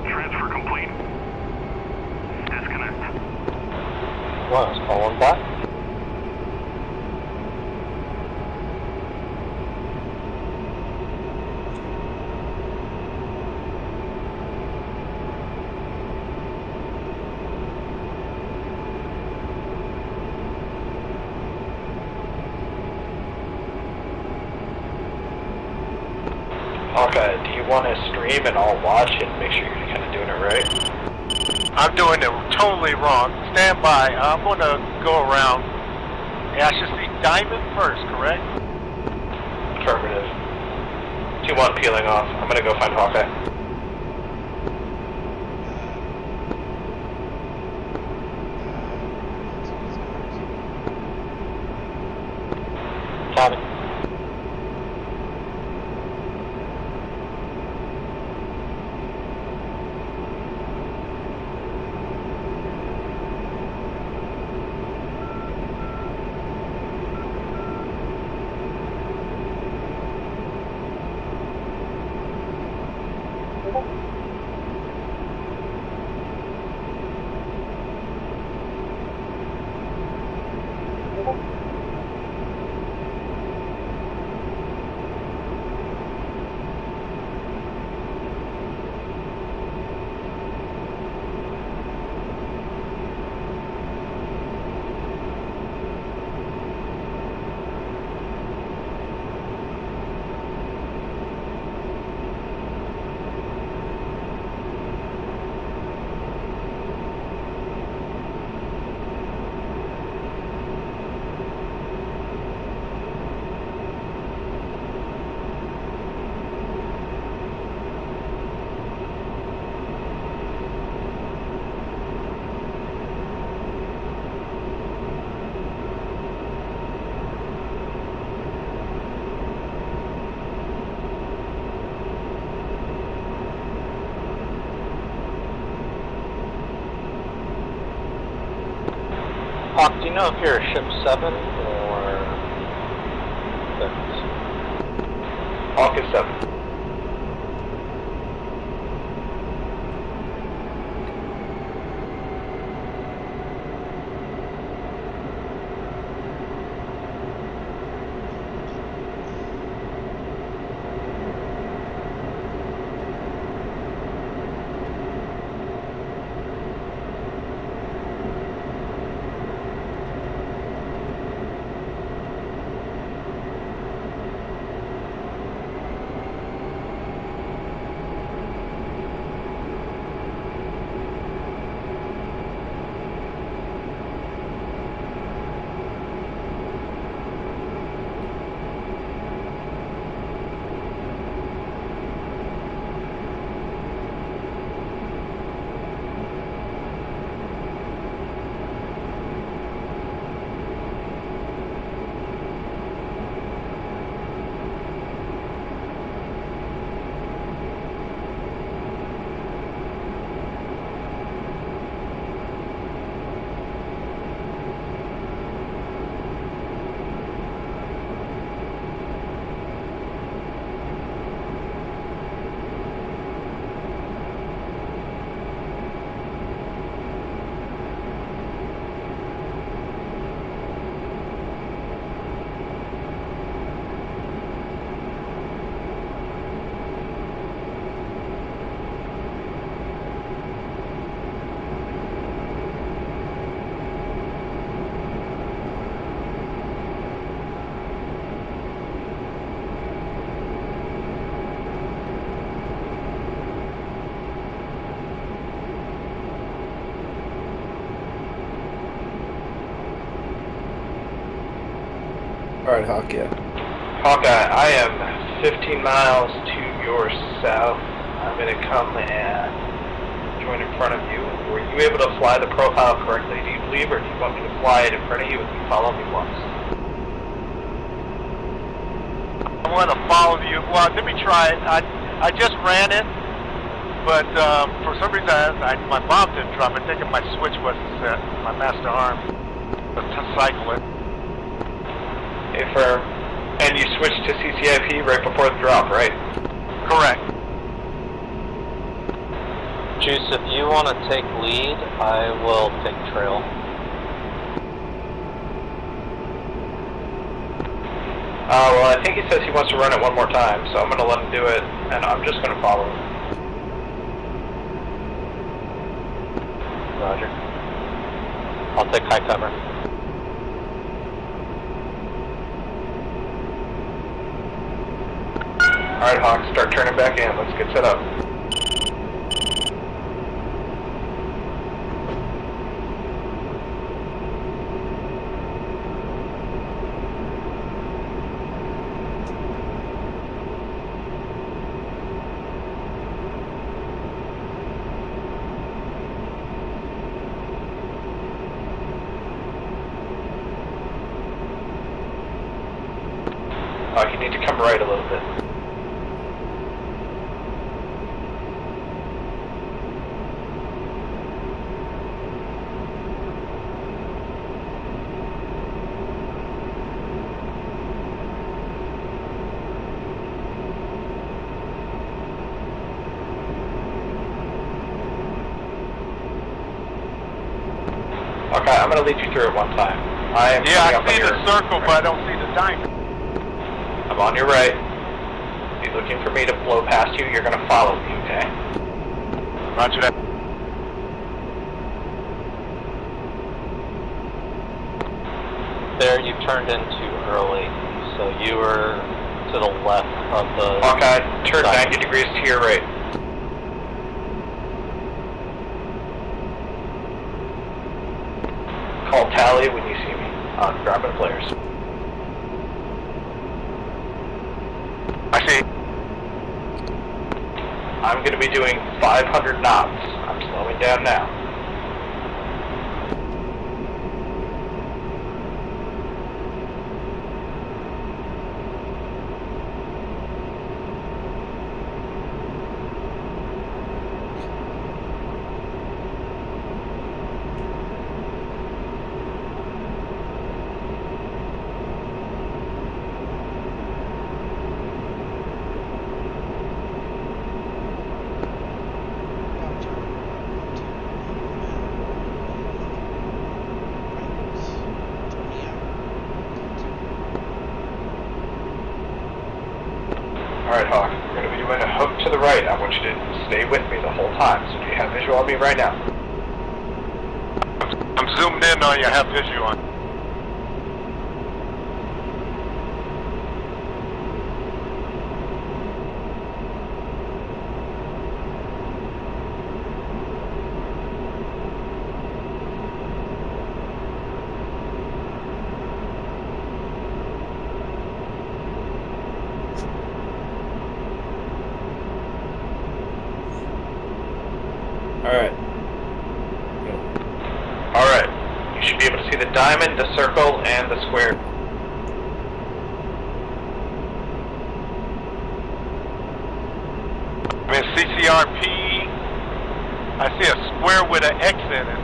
Transfer complete. Disconnect.
One's calling back.
Hawkeye, do you want to stream and I'll watch and make sure you're kind of doing it right?
I'm doing it totally wrong. Stand by. I'm going to go around. And I should see diamond first, correct?
Affirmative. 2-1 peeling off. I'm going to go find Hawkeye.
Hawk, do you know if you're ship 7 or 6?
Hawk is 7.
Alright, Hawk, yeah.
Hawkeye, I am 15 miles to your south. I'm going to come and join in front of you. Were you able to fly the profile correctly, do you believe, or do you want me to fly it in front of you and you follow me once?
I'm going to follow you. Well, let me try it. I just ran it, but for some reason my bomb didn't drop. I think my switch wasn't set, my master arm, to cycle it.
Affirm. And you switched to CCIP right before the drop, right?
Correct.
Juice, if you want to take lead, I will take trail.
Well, I think he says he wants to run it one more time, so I'm going to let him do it, and I'm just going to follow him.
Roger. I'll take high cover.
Alright, Hawk, start turning back in. Let's get set up. You need to come right a little bit. I'm going to lead you through it one time. I am
Yeah,
coming
I
up on
see
your
the circle, but I don't see the diamond.
I'm on your right. Be looking for me to blow past you. You're going to follow me, okay?
Roger that.
There, you turned in too early, so you were to the left of the...
Hawkeye, turn 90 degrees to your right. Call tally when you see me on Garmin players.
I see.
I'm going to be doing 500 knots. I'm slowing down now. Alright, Hawk, we're going to be doing a hook to the right. I want you to stay with me the whole time. So do you have visual on me right now?
I'm zoomed in on you. I have visual on.
Alright.
Alright. You should be able to see the diamond, the circle, and the square.
I'm in CCRP. I see a square with an X in it.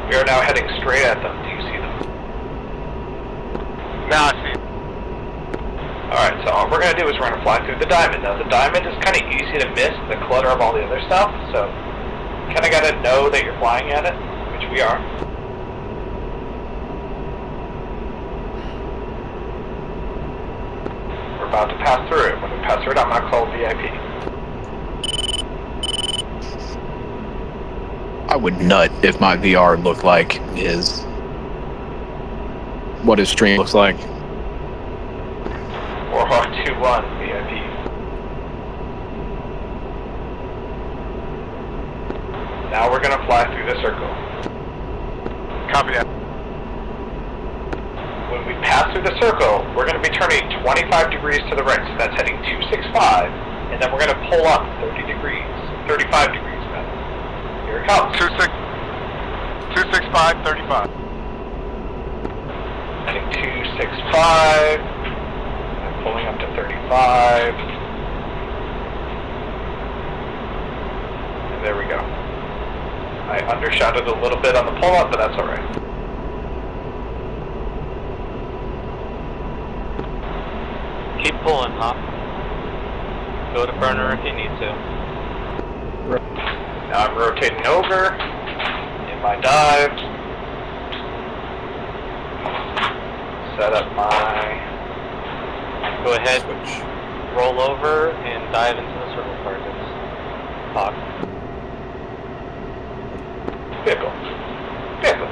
We are now heading straight at them. Do you see them?
Now I see it.
Alright, so all we're going to do is we're going to fly through the diamond. Now, the diamond is kind of easy to miss, the clutter of all the other stuff, so you kind of got to know that you're flying at it, which we are. We're about to pass through it. When we pass through it, I'm going to call VIP.
I would nut if my VR looked like what his stream looks like.
Warhawk 2-1, VIP. Now we're going to fly through the circle.
Copy that.
When we pass through the circle, we're going to be turning 25 degrees to the right, so that's heading 265, and then we're going to pull up 30 degrees, 35 degrees then. Here it comes.
265, 35.
Heading 265, and pulling up to 35. And there we go. I undershot it a little bit on the pull up, but that's alright.
Keep pulling, Hop. Go to burner if you need to.
Now I'm rotating over in my dive. Set up my...
Go ahead, roll over, and dive into the circle targets. Hawk.
Vehicle. Vehicle.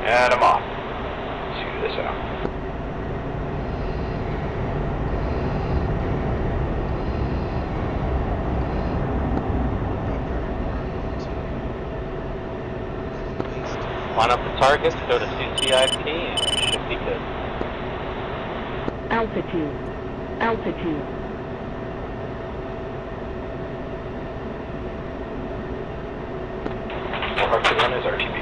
And I'm off. See this out.
Line up the targets, go to CCIP, and you should be good.
Altitude. Altitude.
Warhawk 2-1 is RTB.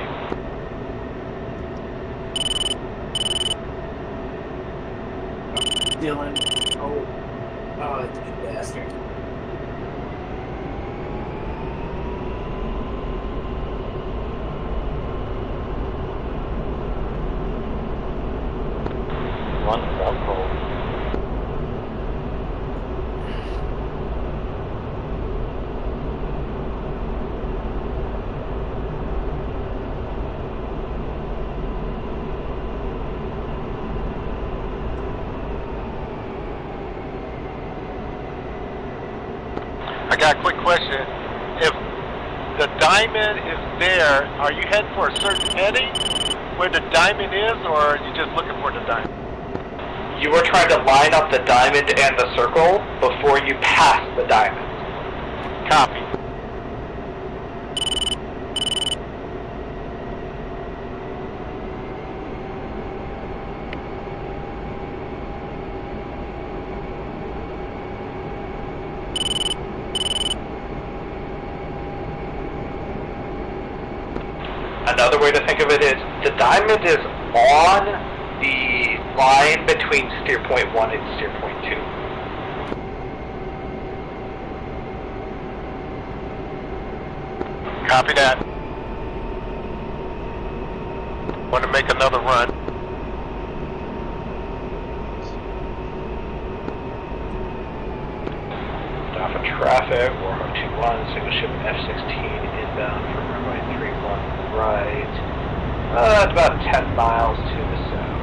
Dylan. Oh, you bastard.
One circle.
I got a quick question. If the diamond is there, are you heading for a certain heading where the diamond is, or are you just looking for the diamond?
You were trying to line up the diamond and the circle before you pass the diamond.
Copy.
Another way to think of it is the diamond is on the line between steer point 1 and steer point 2.
Copy that. Want to make another run.
Stop for traffic, Warhawk 2-1, single ship F-16 inbound from runway 31 right. It's about 10 miles to the south.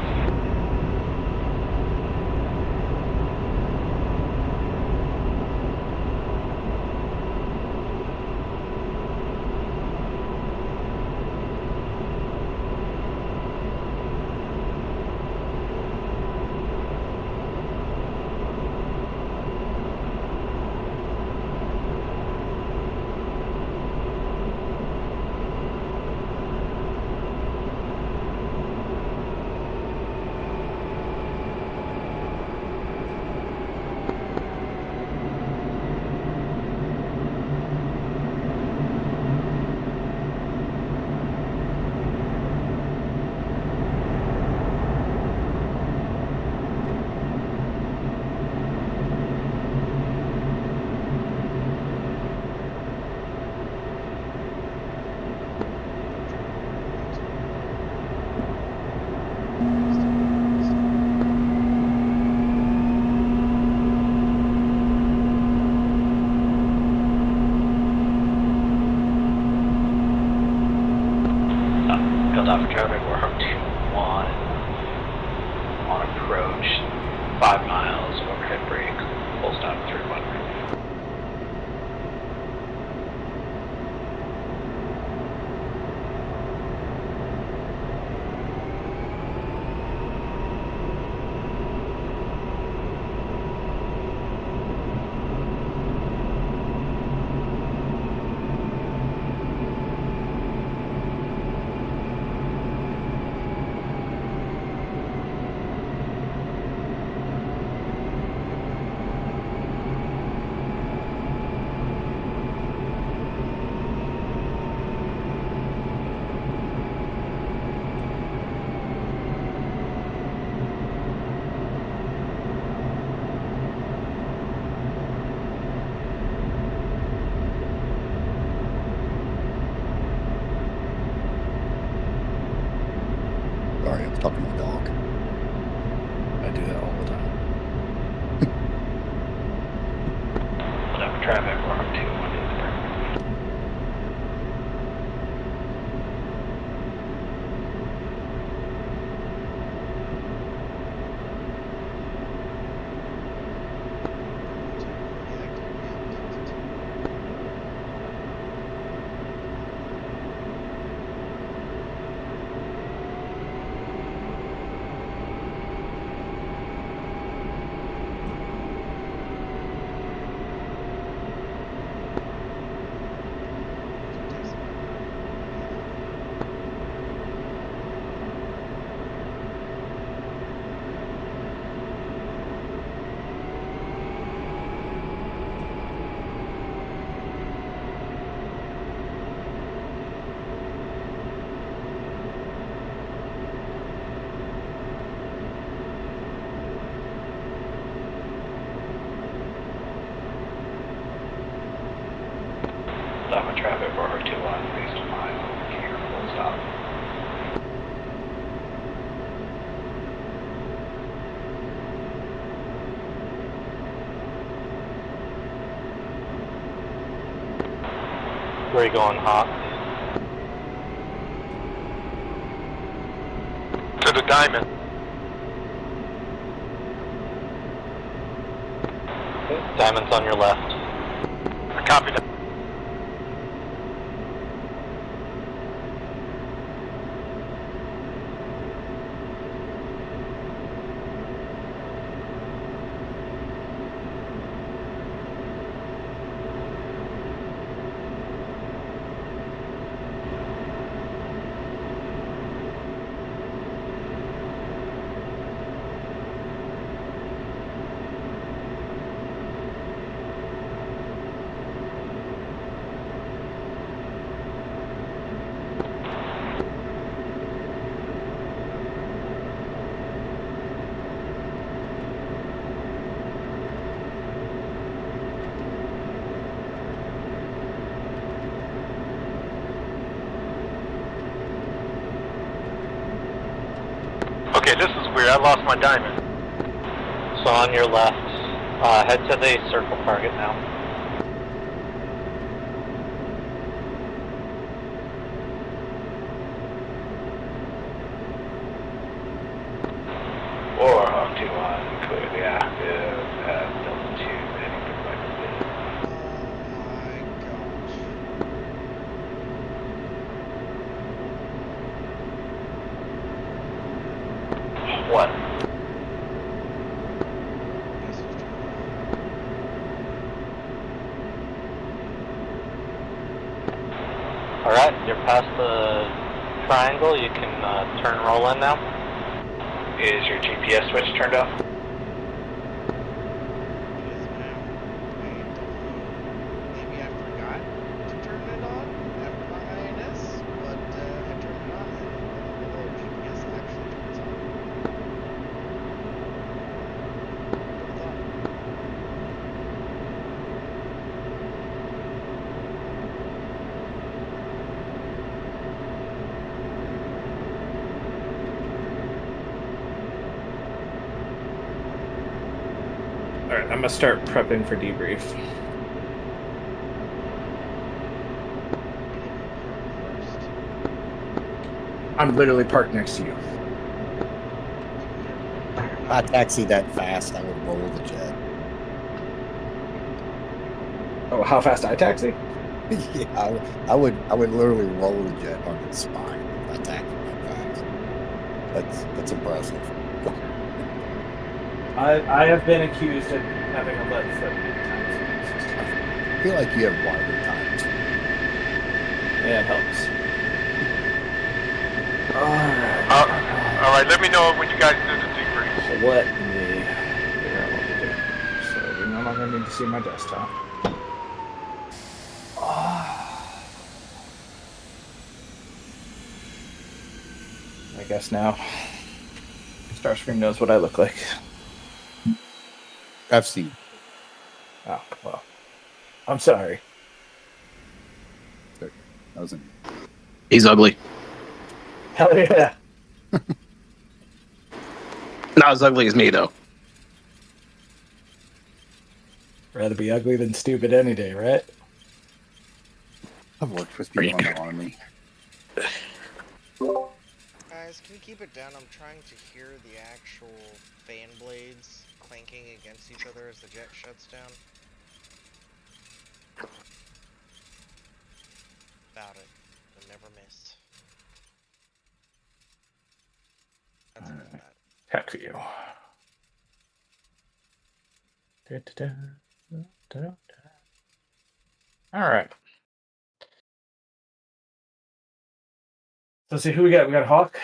Traffic, Warhawk 2-1 on approach, 5 miles, overhead brake, full stop, 3-1 brake.
Sorry, I was talking to my dog.
I do that all the time.
Stop for traffic, Warhawk 2-1 is there. Stop on traffic, Warhawk 2-1, based on mile, over here, full stop.
Where are you going, Hawk?
To the diamond.
Diamond's on your left.
Copy that. Okay, this is weird. I lost my diamond.
So on your left, head to the circle target now.
Warhawk 2-1, clearly active at Delta 2, heading to Blackwood. What?
Alright, you're past the triangle. You can turn and roll in now.
Is your GPS switch turned off?
Maybe I forgot to turn it on after my INS, but I turned it on and the little GPS actually turns on.
All right, I'm gonna start prepping for debrief. I'm literally parked next to you.
If I taxied that fast, I would roll the jet.
Oh, how fast I taxi?
Yeah, I would literally roll the jet on its spine if I taxied that fast. That's impressive.
I have been accused of having a lead foot many times.
I feel like you have wider times.
Yeah, it helps.
All right, let me know when you guys do the debrief.
Let me figure out what to do. So we no longer need to see my desktop. I guess now Starscream knows what I look like.
I've seen.
Oh, well. I'm sorry.
That wasn't.
He's ugly.
Hell yeah.
Not as ugly as me, though.
Rather be ugly than stupid any day, right?
I've worked with people in the army.
Guys, can you keep it down? I'm trying to hear the actual fan blades clanking against each other as the jet shuts down. About it. You'll never miss. That's enough of that.
Heck you. All right. Let's see who we got. We got Hawk.